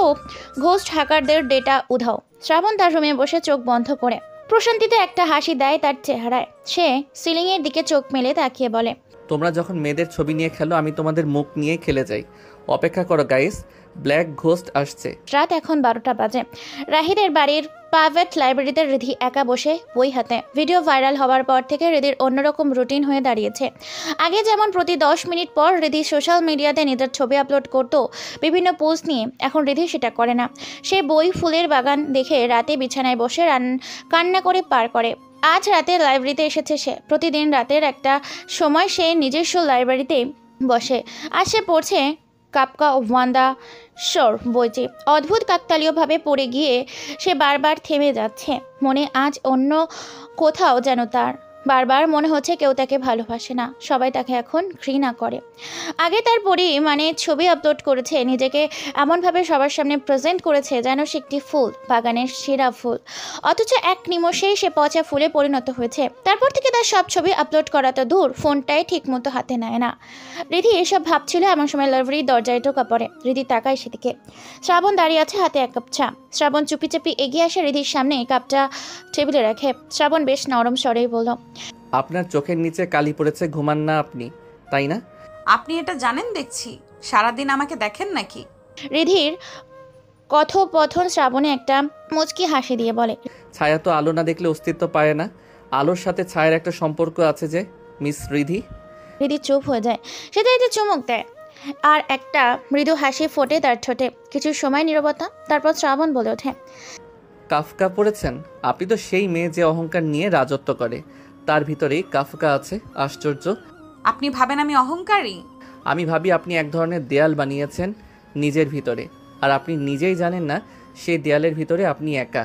ঘোস্ট হ্যাকারদের ডেটা উধাও। শ্রাবণ তার রুমে বসে চোখ বন্ধ করে। প্রশান্তিতে একটা হাসি দেয় তার চেহারায়। সে সিলিংয়ের দিকে চোখ মেলে তাকিয়ে বলে, তোমরা যখন মেয়েদের ছবি নিয়ে খেলো, আমি তোমাদের মুখ নিয়ে খেলে যাই। অপেক্ষা করো গাইস, ব্ল্যাক ঘোস্ট আসছে। রাত এখন 12টা বাজে। রাহিদের বাড়ির প্রাইভেট লাইব্রেরিতে রিধি একা বসে বই হাতে। ভিডিও ভাইরাল হওয়ার পর থেকে রিধির অন্যরকম রুটিন হয়ে দাঁড়িয়েছে। আগে যেমন প্রতি 10 মিনিট পর রিধি সোশ্যাল মিডিয়াতে নিজের ছবি আপলোড করতো বিভিন্ন পোস্ট নিয়ে, এখন রিধি সেটা করে না। সে বই, ফুলের বাগান দেখে রাতে বিছানায় বসে কান্না করে পার করে। আজ রাতে লাইব্রেরিতে এসেছে সে। প্রতিদিন রাতের একটা সময় সে নিজস্ব লাইব্রেরিতে বসে। আর সে পড়ছে কাপকা ওয়ান্দা শোর বইটি। অদ্ভুত কাকতালীয়ভাবে পড়ে গিয়ে সে বারবার থেমে যাচ্ছে। মনে আজ অন্য কোথাও যেন তার বারবার মনে হচ্ছে কেউ তাকে ভালোবাসে না, সবাই তাকে এখন ঘৃণা করে। আগে তার পরিমাণে ছবি আপলোড করেছে, নিজেকে এমনভাবে সবার সামনে প্রেজেন্ট করেছে যেন সে একটি ফুল, বাগানের সেরা ফুল, অথচ এক নিমেষেই সে পচা ফুলে পরিণত হয়েছে। তারপর থেকে তার সব ছবি আপলোড করা তো দূর, ফোনটাই ঠিকমতো হাতে নেয় না। রিধি এসব ভাবছিল, এমন সময় লাইব্রেরি দরজায় টোকা পড়ে। রিধি তাকায় সেদিকে, শ্রাবণ দাঁড়িয়ে আছে, হাতে এক কাপ চা। শ্রাবণ চুপি চুপি এগিয়ে আসে রিধির সামনে, কাপটা টেবিলে রাখে। শ্রাবণ বেশ নরম স্বরেই বলল, আপনার চোখের নিচে কালি পড়েছে, ঘুমান না আপনি, তাই না? আপনি এটা জানেন দেখছি, সারাদিন আমাকে দেখেন নাকি? রিধির কথোপকথন শ্রাবণে একটা মুচকি হাসি দিয়ে বলে, ছায়া তো আলো না দেখলে অস্তিত্ব পায় না। আলোর সাথে ছায়ার একটা সম্পর্ক আছে যে মিস রিধি। রিধি চুপ হয়ে যায়, সেটাইতে চুমুক দেয়, আর একটা মৃদু হাসি ফোটে তার ঠোঁটে। কিছু সময় নীরবতা, তারপর শ্রাবণ বলে ওঠে, কাফকা পড়েছেন? আপনি তো সেই মেয়ে যে অহংকার নিয়ে রাজত্ব করে, তার ভিতরেই কাফকা আছে। আশ্চর্য। আপনি ভাবেন আমি অহংকারী? আমি ভাবি আপনি এক ধরনের দেয়াল বানিয়েছেন নিজের ভিতরে, আর আপনি নিজেই জানেন না সেই দেয়ালের ভিতরে আপনি একা।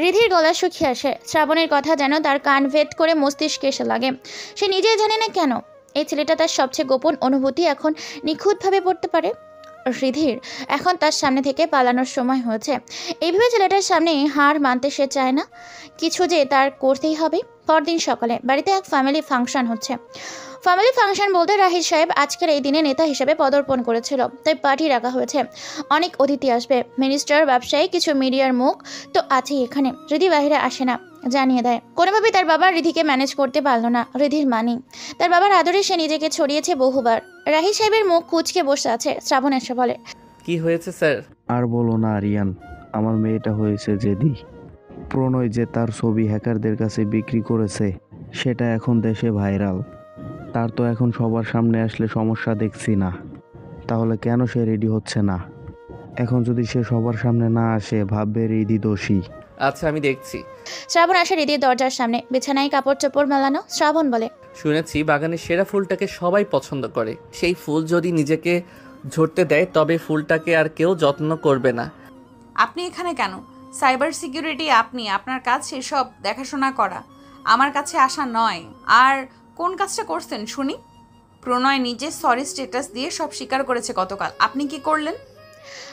রিধির গলা শুকিয়ে আসে। শ্রাবণের কথা যেন তার কান ভেদ করে মস্তিষ্কে এসে লাগে। সে নিজেই জানে না কেন এই ছেলেটা তার সবচেয়ে গোপন অনুভূতি এখন নিখুঁতভাবে পড়তে পারে। রিধির এখন তার সামনে থেকে পালানোর সময় হয়েছে। এইভাবে ছেলেটার সামনে হার মানতে সে চায় না, কিছু যে তার করতেই হবে। পরদিন সকালে বাড়িতে এক ফ্যামিলি ফাংশন হচ্ছে। ফ্যামিলি ফাংশন বলতে রাহিদ সাহেব আজকের এই দিনে নেতা হিসেবে পদার্পণ করেছিল, তাই পার্টি রাখা হয়েছে। অনেক অতিথি আসবে, মিনিস্টার, ব্যবসায়ী, কিছু মিডিয়ার মুখ তো আছেই এখানে। রিধি বাইরে আসে না, জানিয়ে দেয় কোনোভাবেই তার বাবা রিধিকে ম্যানেজ করতে পারলো না। রিধির মানি তার বাবার আদরে সে নিজেকে ছড়িয়েছে বহুবার। রাহিদ সাহেবের মুখ কুঁচকে বসে আছে। শ্রাবণ এসে বলে, কি হয়েছে স্যার? আর বলো না আরিয়ান, আমার মেয়েটা হয়েছে জেদি। প্রণয় যে তার ছবি হ্যাকারদের কাছে বিক্রি করেছে সেটা এখন দেশে ভাইরাল। তার তো এখন সবার সামনে আসলে সমস্যা দেখছি না, তাহলে কেন সে রেডি হচ্ছে না? এখন যদি সে সবার সামনে না আসে ভাববে রিদি দোষী। আচ্ছা, আমি দেখছি। শ্রাবণ আসে রিধির দরজার সামনে, বিছানায় কাপড় চোপড় মেলানো। শ্রাবণ বলে, শুনেছি বাগানের সেরা ফুলটাকে সবাই পছন্দ করে। সেই ফুল যদি নিজেকে ঝরতে দেয় তবে ফুলটাকে আর কেউ যত্ন করবে না। আপনি এখানে কেন? সাইবার সিকিউরিটি আপনি, আপনার কাজ সেসব দেখাশোনা করা, আমার কাছে আসা নয়। আর কোন কাজটা করছেন শুনি? প্রণয় নিজে সরি স্ট্যাটাস দিয়ে সব স্বীকার করেছে গতকাল, আপনি কি করলেন?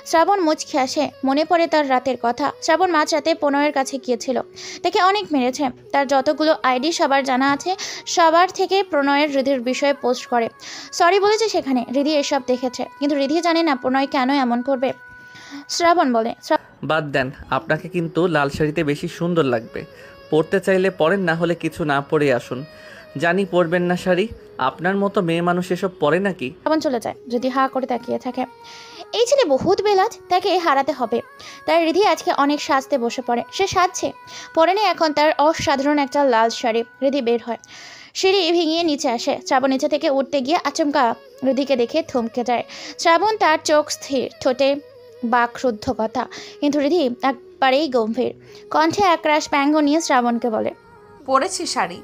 শ্রাবণ মুচকি আসে, মনে পড়ে তার রাতের কথা। শ্রাবণ মাঝরাতে প্রণয়ের কাছে গিয়েছিল, তাকে অনেক মেরেছে। তার যতগুলো আইডি সবার জানা আছে, সবার থেকে প্রণয়ের রিধির বিষয়ে পোস্ট করে, সরি বলেছে সেখানে। রিধি এসব দেখেছে, কিন্তু রিধি জানে না প্রণয় কেন এমন করবে। শ্রাবণ বলে, বাদ দেন, আপনাকে কিন্তু লাল শাড়িতে বেশি সুন্দর লাগবে। পরতে চাইলে পরেন, না হলে কিছু না পরে আসুন। জানি পরবেন না শাড়ি, আপনার মতো মেয়ে মানুষ এসব পরে নাকি? শ্রাবণ চলে যায়। যদি হা করে তাকিয়ে থাকে, এই ছেলে বহুত বেলাজ, তাকে হারাতে হবে। তার রিধি আজকে অনেক সাজতে বসে পড়ে। সে সাজছে, পরেনি এখন তার অসাধারণ একটা লাল শাড়ি। রিধি বের হয়, সিঁড়ি ভেঙিয়ে নিচে আসে। শ্রাবণ নিচে থেকে উঠতে গিয়ে আচমকা রিধিকে দেখে থমকে যায়। শ্রাবণ তার চোখ স্থির, ঠোঁটে বাকরুদ্ধ কথা, কিন্তু রিধি একবারেই গম্ভীর কণ্ঠে একরাশ ব্যঙ্গ নিয়ে শ্রাবণকে বলে, পরেছি শাড়ি,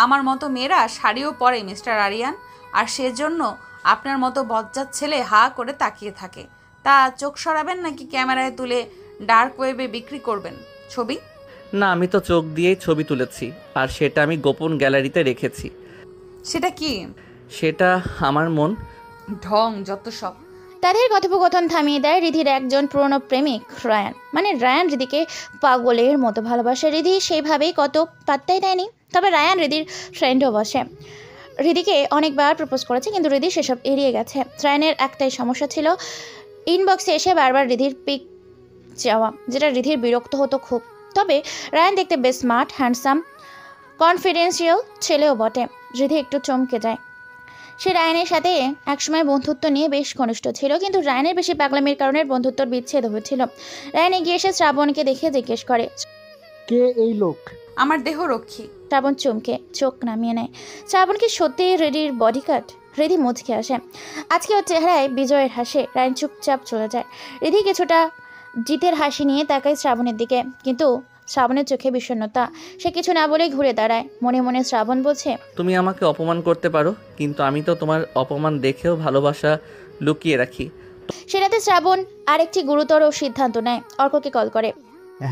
আমার মতো মেয়েরা শাড়িও পরে মিস্টার আরিয়ান, আর সেজন্য আপনার মতো বজ্জাত ছেলে হা করে তাকিয়ে থাকে। তা চোখ সরাবেন নাকি ক্যামেরায় তুলে ডার্ক ওয়েবে বিক্রি করবেন ছবি? না, আমি তো চোখ দিয়েই ছবি তুলেছি, আর সেটা আমি গোপন গ্যালারিতে রেখেছি। সেটা কি? সেটা আমার মন। ঢং যত সব। তাদের কথোপকথন থামিয়ে দেয় রিধির একজন পুরনো প্রেমিক রায়ান। মানে রায়ান রিধিকে পাগলের মতো ভালোবাসে। রিধি সেইভাবেই কত পাত্তাই দেয়নি। তবে রায়ান রিধির ফ্রেন্ডও বসে, রিধিকে অনেকবার প্রপোজ করেছে, কিন্তু রিধি সেসব এড়িয়ে গেছে। রায়ানের একটাই সমস্যা ছিল, ইনবক্সে এসে বারবার রিধির পিক চাওয়া, যেটা রিধির বিরক্ত হতো খুব। তবে রায়ান দেখতে বেশ স্মার্ট, হ্যান্ডসাম, কনফিডেন্সিয়াল ছেলেও বটে। রিধি একটু চমকে যায়। সে রায়ানের সাথে একসময় বন্ধুত্ব নিয়ে বেশ ঘনিষ্ঠ ছিল, কিন্তু রায়ানের বেশি পাগলামির কারণে বন্ধুত্বর বিচ্ছেদ হয়েছিল। রায়ান এগিয়ে এসে শ্রাবণকে দেখে জিজ্ঞেস করে, কে এই লোক? আমার দেহরক্ষী। শ্রাবণ চমকে চোখ নামিয়ে নেয়। শ্রাবণ কি সত্যি রিধির বডিগার্ড? রিধি মুচকে আসে, আজকে ওর চেহারায় বিজয়ের হাসি। রায়ান চুপচাপ চলে যায়। রিধি কিছুটা জিতের হাসি নিয়ে তাকায় শ্রাবণের দিকে, কিন্তু শ্রাবণের চোখে বিষণ্ণতা। সে কিছু না বলে ঘুরে দাঁড়ায়। মনে মনে শ্রাবণ বলছে, তুমি আমাকে অপমান করতে পারো, কিন্তু আমি তো তোমার অপমান দেখেও ভালোবাসা লুকিয়ে রাখি। সে রাতে শ্রাবণ আরেকটি গুরুতর সিদ্ধান্ত নেয়। অর্ককে কল করে,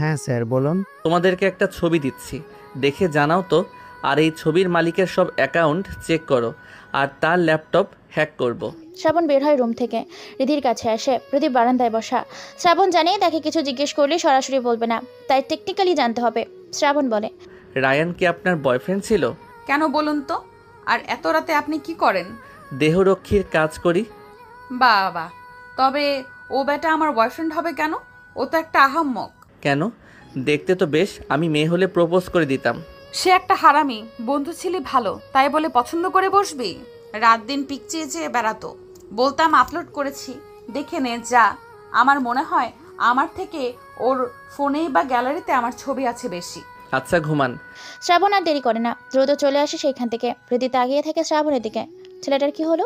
হ্যাঁ স্যার বলুন। তোমাদেরকে একটা ছবি দিচ্ছি, দেখে জানাও তো আর এই ছবির মালিকের সব অ্যাকাউন্ট চেক করো, আর তার ল্যাপটপ হ্যাক করব। শ্রাবণ বের হয় রুম থেকে, রিধির কাছে আসে। রিধি বারান্দায় বসা। শ্রাবণ জানে তাকে কিছু জিজ্ঞেস করলে সরাসরি বলবে না, তাই টেকনিক্যালি জানতে হবে। শ্রাবণ বলে, রায়ান কি আপনার বয়ফ্রেন্ড ছিল? কেন বলুন তো? আর এত রাতে আপনি কি করেন? দেহরক্ষীর কাজ করি। বাবা, তবে ও বেটা আমার বয়ফ্রেন্ড হবে কেন? ও তো একটা আহাম্মক। কেন? দেখতে তো বেশ, আমি মেয়ে হলে প্রপোজ করে দিতাম। সে একটা হারামি। বন্ধু ছিলি ভালো, তাই বলে পছন্দ করে বসবি? রাত দিন পিক চেয়ে চেয়ে বেড়াতো। বলতাম আপলোড করেছি, দেখে নে যা। আমার মনে হয় আমার থেকে ওর ফোনেই বা গ্যালারিতে আমার ছবি আছে বেশি। আচ্ছা ঘুমান। শ্রাবণ আর দেরি করে না, দ্রুত চলে আসে সেইখান থেকে। রিধি তাকিয়ে থাকে শ্রাবণের দিকে। ছেলেটার কি হলো?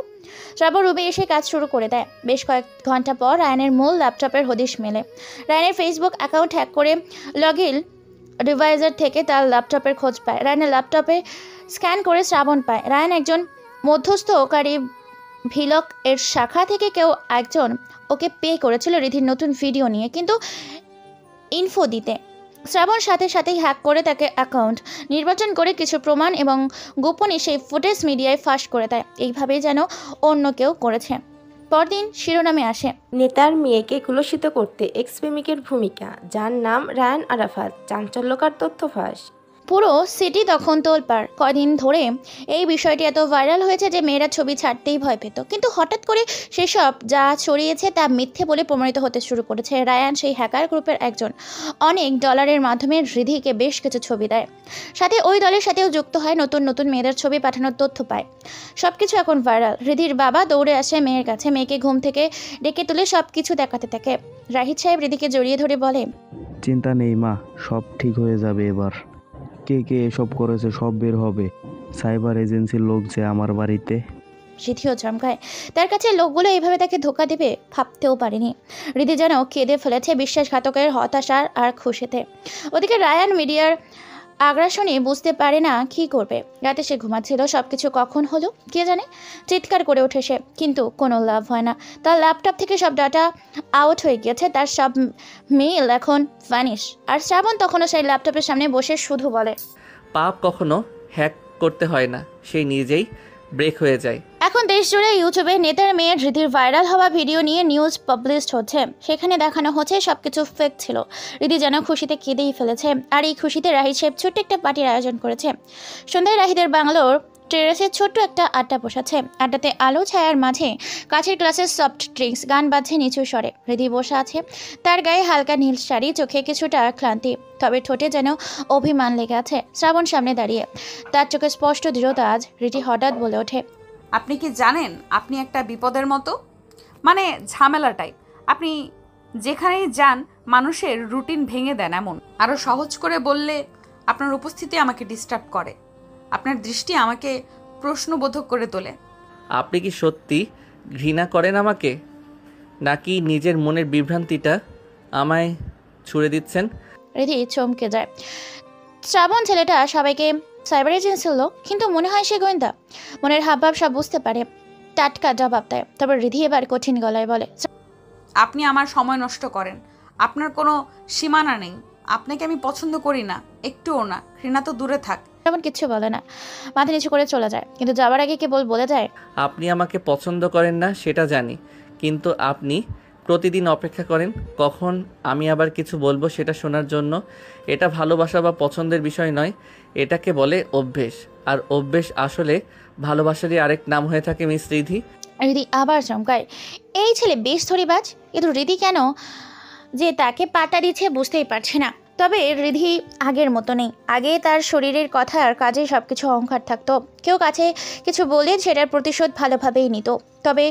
শ্রাবণ রুমে এসে কাজ শুরু করে দেয়। বেশ কয়েক ঘন্টা পর রায়ানের মূল ল্যাপটপের হদিশ মেলে। রায়ানের ফেসবুক অ্যাকাউন্ট হ্যাক করে লগইন ডিভাইসের থেকে তার ল্যাপটপের খোঁজ পায়। রায়ানের ল্যাপটপে স্ক্যান করে শ্রাবণ পায় রায়ান একজন মধ্যস্থকারী ভিলক এর শাখা থেকে কেউ একজন ওকে পে করেছিল রিধির নতুন ভিডিও নিয়ে কিন্তু ইনফো দিতে। শ্রাবণ সাথে সাথেই হ্যাক করে তাকে অ্যাকাউন্ট নির্বাচন করে কিছু প্রমাণ এবং গোপনে সেই ফুটেজ মিডিয়ায় ফাঁস করে দেয়। এইভাবেই যেন অন্য কেউ করেছে। পরদিন শিরোনামে আসে, নেতার মেয়েকে কুলসিত করতে এক্স প্রেমিকের ভূমিকা, যার নাম রায়ান আরাফাত, চাঞ্চল্যকর তথ্য ফাঁস। পুরো সিটি তখন তোলপাড়। কদিন ধরে এই বিষয়টি এত ভাইরাল হয়েছে যে মেয়েরা ছবি ছাড়তেই ভয় পেত, কিন্তু হঠাৎ করে সেসব যা ছড়িয়েছে তা মিথ্যে বলে প্রমাণিত হতে শুরু করেছে। রায়ান সেই হ্যাকার গ্রুপের একজন। অনেক ডলারের মাধ্যমে রিধিকে বেশ কিছু ছবি দেয়, সাথে ওই দলের সাথেও যুক্ত হয়। নতুন নতুন মেয়েদের ছবি পাঠানোর তথ্য পায়। সব কিছু এখন ভাইরাল। রিধির বাবা দৌড়ে আসে মেয়ের কাছে, মেয়েকে ঘুম থেকে ডেকে তুলে সব কিছু দেখাতে থাকে। রাহিদ সাহেব রিধিকে জড়িয়ে ধরে বলে, চিন্তা নেই মা, সব ঠিক হয়ে যাবে এবার। কে কে এসব করেছে সব বের হবে। সাইবার এজেন্সির লোক যে আমার বাড়িতে। রিধিও চমকায়। তার কাছে লোকগুলো এইভাবে তাকে ধোকা দেবে ভাবতেও পারেনি। রিধি যেন কেঁদে ফেলেছে বিশ্বাসঘাতকের হতাশার আর খুশিতে। ওদিকে রায়ান মিডিয়ার আগ্রাসনে বুঝতে পারে না কি করবে। রাতে সে ঘুমাচ্ছিল। সবকিছু কখন হলো কে জানে। চিৎকার করে ওঠে সে, কিন্তু কোনো লাভ হয় না। তার ল্যাপটপ থেকে সব ডাটা আউট হয়ে গিয়েছে, তার সব মেইল এখন ভ্যানিশ। আর শ্রাবণ তখনও সেই ল্যাপটপের সামনে বসে শুধু বলে, পাপ কখনো হ্যাক করতে হয় না, সেই নিজেই ব্রেক হয়ে যায়। এখন দেশ জুড়ে ইউটিউবে নেতার মেয়ের রিধির ভাইরাল হওয়া ভিডিও নিয়ে নিউজ পাবলিশড হচ্ছে। সেখানে দেখানো হচ্ছে সবকিছু ফেক ছিল। রিধি যেন খুশিতে কেঁদেই ফেলেছে। আর এই খুশিতে রাহিদ সাহেব ছোট্ট একটা পার্টির আয়োজন করেছে। সন্ধ্যায় রাহিদের বাংলোর টেরেসে ছোট্ট একটা আড্ডা বসাচ্ছে। আড্ডাতে আলো ছায়ার মাঝে কাছের গ্লাসের সফট ড্রিঙ্কস, গান বাজছে নিচু স্বরে। রিধি বসে আছে, তার গায়ে হালকা নীল শাড়ি, চোখে কিছুটা ক্লান্তি, তবে ঠোঁটে যেন অভিমান লেগে আছে। শ্রাবণ সামনে দাঁড়িয়ে, তার চোখে স্পষ্ট দৃঢ়তা। আজ রিধি হঠাৎ বলে ওঠে, আপনি কি জানেন আপনি একটা বিপদের মতো, মানে ঝামেলা টাইপ। আপনি যেখানেই যান মানুষের রুটিন ভেঙে দেন। এমন আরও সহজ করে বললে, আপনার উপস্থিতি আমাকে ডিস্টার্ব করে। আপনার দৃষ্টি আমাকে প্রশ্নবোধক করে তোলে। আপনি কি সত্যি ঘৃণা করেন আমাকে, নাকি নিজের মনের বিভ্রান্তিটা আমায় ছুড়ে দিচ্ছেন? রিধি চমকে যায়। শ্রাবণ ছেলেটা সবাইকে সাইবার এজেন্সির লোক, কিন্তু মনে হয় সে গোয়েন্দা। মনের হাবভাব সব বুঝতে পারে। টাটকা জবাব দেয়। তবে রিধি এবার কঠিন গলায় বলে, আপনি আমার সময় নষ্ট করেন। আপনার কোনো সীমানা নেই। আপনাকে আমি পছন্দ করি না, একটুও না। ঘৃণা তো দূরে থাক। শ্রাবণ কিচ্ছু বলে না, মাথা নিচু করে চলে যায়। কিন্তু যাবার আগে কেবল বলে যায়, আপনি আমাকে পছন্দ করেন না সেটা জানি, কিন্তু আপনি প্রতিদিন অপেক্ষা করেন কখন আমি আবার কিছু বলবো সেটা শোনার জন্য। এটা ভালোবাসা বা পছন্দের বিষয় নয়, এটাকে বলে অভ্যেস। আর অভ্যেস আসলে ভালোবাসারই আরেক নাম হয়ে থাকে মিস রিধি। রিধি আবার চমকায়। এই ছেলে বেশ ধরিবাজ, কিন্তু রিধি কেন যে তাকে পাটা দিচ্ছে বুঝতেই পারছে না। তবে রিধি আগের মতো নেই। আগে তার শরীরের কথা আর কাজে সবকিছু অহংকার থাকতো। কেউ কাছে কিছু বলে সেটার প্রতিশোধ ভালোভাবেই নিত। তবে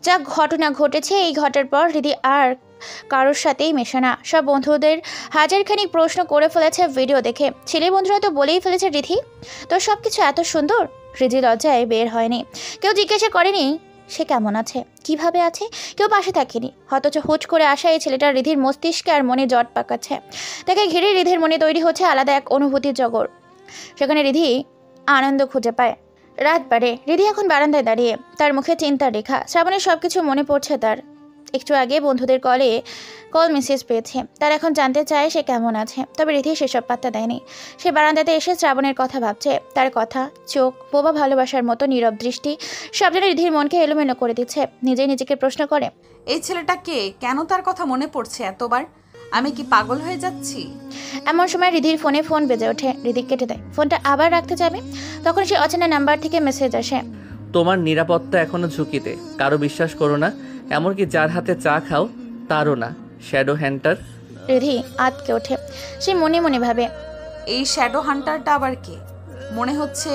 যা ঘটনা ঘটেছে, এই ঘটার পর রিধি আর কারোর সাথেই মেশে না। সব বন্ধুদের হাজারখানিক প্রশ্ন করে ফেলেছে ভিডিও দেখে। ছেলে বন্ধুরা তো বলেই ফেলেছে, রিধি তোর সব কিছু এত সুন্দর। রিধি লজ্জায় বের হয়নি। কেউ জিজ্ঞাসা করেনি সে কেমন আছে, কিভাবে আছে। কেউ পাশে থাকেনি। অথচ হুট করে আসা এই ছেলেটা রিধির মস্তিষ্কে আর মনে জট পাকাচ্ছে। তাকে ঘিরে রিধির মনে তৈরি হচ্ছে আলাদা এক অনুভূতির জগৎ। সেখানে রিধি আনন্দ খুঁজে পায়। রাত বাড়ে। রিধি এখন বারান্দায় দাঁড়িয়ে, তার মুখে চিন্তার রেখা। শ্রাবণের সব কিছু মনে পড়ছে তার। একটু আগে বন্ধুদের কল মেসেজ পেয়েছে। তার এখন জানতে চায় সে কেমন আছে, তবে রিধি সেসব পাত্তা দেয়নি। সে বারান্দাতে এসে শ্রাবণের কথা ভাবছে। তার কথা, চোখ, বোবা ভালোবাসার মতো নীরব দৃষ্টি সব যেন রিধির মনকে এলোমেলো করে দিচ্ছে। নিজেই নিজেকে প্রশ্ন করে, এই ছেলেটা কে? কেন তার কথা মনে পড়ছে এতবার? আমি কি পাগল হয়ে যাচ্ছি? এমন সময় রিধির ফোনে ফোন বেজে ওঠে। রিধি কেটে দেয়। ফোনটা আবার রাখতে যাবে, তখন সে অচেনা নাম্বার থেকে মেসেজ আসে। তোমার নিরাপত্তা এখনো ঝুঁকিতে, কারো বিশ্বাস করো না, এমনকি যার হাতে চা খাও তারও না। Shadow hunter. রিধি আতকে ওঠে। সে মনে মনে ভাবে, এই শ্যাডো হান্টারটা আবার কে? মনে হচ্ছে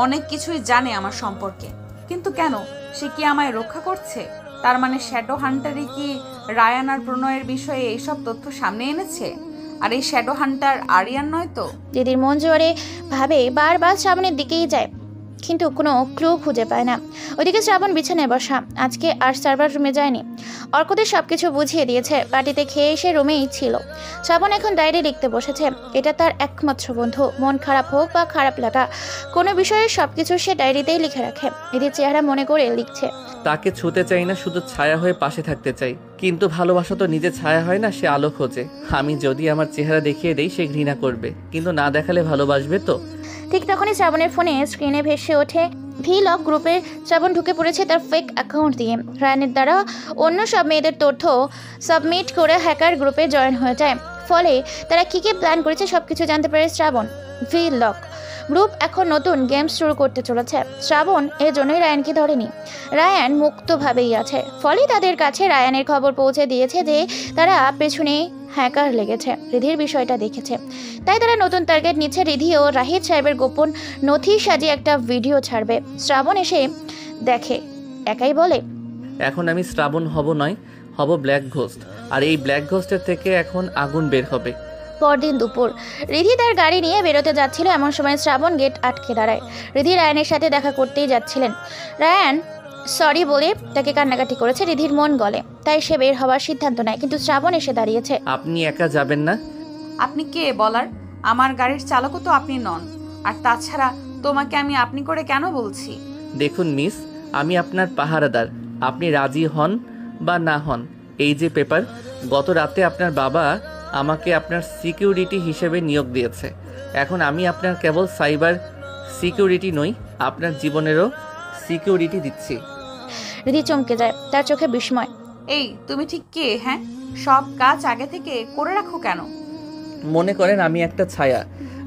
অনেক কিছুই জানে আমার সম্পর্কে, কিন্তু কেন? সে কি আমায় রক্ষা করছে? তার মানে শ্যাডো হান্টারই কি রায়ান আর প্রণয়ের বিষয়ে এইসব তথ্য সামনে এনেছে? আর এই শ্যাডো হান্টার আরিয়ান নয় তো? দিদির মন জোরে ভাবে, বারবার শ্রাবণের দিকেই যায়, কিন্তু কোনো ক্লু খুঁজে পায় না। ওইদিকে শ্রাবণ বিছানায় বসা। আজকে আর সার্ভার রুমে যায়নি। অর্কদের সবকিছু বুঝিয়ে দিয়েছে। পার্টিতে খেয়ে এসে রুমেই ছিল। শ্রাবণ এখন ডায়েরি লিখতে বসেছে। এটা তার একমাত্র বন্ধু। মন খারাপ হোক বা খারাপ লাগা, কোনো বিষয়ে সবকিছু সে ডায়েরিতেই লিখে রাখে। এদের চেহারা মনে করে লিখছে। তাকে ছুতে চাই না, শুধু ছায়া হয়ে পাশে থাকতে চাই। কিন্তু ভালোবাসা তো নিজে ছায়া হয় না, সে আলো খোঁজে। আমি যদি আমার চেহারা দেখিয়ে দেই সে ঘৃণা করবে, কিন্তু না দেখালে ভালোবাসবে তো। ঠিক তখনই শ্রাবণের ফোনে স্ক্রিনে ভেসে ওঠে ভিলগ গ্রুপে। শ্রাবণ ঢুকে পড়েছে তার ফেক অ্যাকাউন্ট দিয়ে। রায়ানের দ্বারা অন্য সব মেয়েদের তথ্য সাবমিট করে হ্যাকার গ্রুপে জয়েন হয়ে যায়। ফলে তারা কী কী প্ল্যান করেছে সব কিছু জানতে পারে শ্রাবণ। ভিলগ গ্রুপ এখন নতুন গেম শুরু করতে চলেছে। শ্রাবণ এর জন্যই রায়ানকে ধরেনি। রায়ান মুক্তভাবেই আছে। ফলে তাদের কাছে রায়ানের খবর পৌঁছে দিয়েছে যে তারা পেছনে হ্যাকার লেগেছে। রিধির বিষয়টা দেখেছে, তাই তারা নতুন টার্গেট নিচ্ছে। রিধি ও রাহিদ সাহেবের গোপন নথি সাজিয়ে একটা ভিডিও ছাড়বে। শ্রাবণ এসে দেখে, একাই বলে, এখন আমি শ্রাবণ হব নয়, হব ব্ল্যাক ঘোস্ট। আর এই ব্ল্যাক ঘোস্টের থেকে এখন আগুন বের হবে। পরদিন দুপুর রিধি তার গাড়ি নিয়ে বেরোতে যাচ্ছিল। এমন সময় শ্রাবণ গেট আটকে দাঁড়ায়। রিধি রায়ানের সাথে দেখা করতেই যাচ্ছিলেন। রায়ান সরি বলে তাকে কান্নাকাটি করেছে। রিধির মন গলে, তাই সে বের হওয়ার সিদ্ধান্ত নেয়। কিন্তু শ্রাবণ এসে দাঁড়িয়েছে। আপনি একা যাবেন না? আপনি কে বলার? আমার গাড়ির চালকও তো আপনি নন। আর তাছাড়া তোমাকে আমি আপনি করে কেন বলছি? দেখুন মিস, আমি আপনার পাহারাদার। আপনি রাজি হন বা না হন, এই যে পেপার, গত রাতে আপনার বাবা আমাকে আপনার সিকিউরিটি হিসেবে নিয়োগ দিয়েছে। এখন আমি আপনার কেবল সাইবার সিকিউরিটি নই, আপনার জীবনেরও সিকিউরিটি দিচ্ছি। রিধি চমকে যায়। তার চোখে বিস্ময়। এই তুমি ঠিক কে? হ্যাঁ, সব কাজ আগে থেকে করে রাখো কেন? মনে করেন আমি একটা ছায়া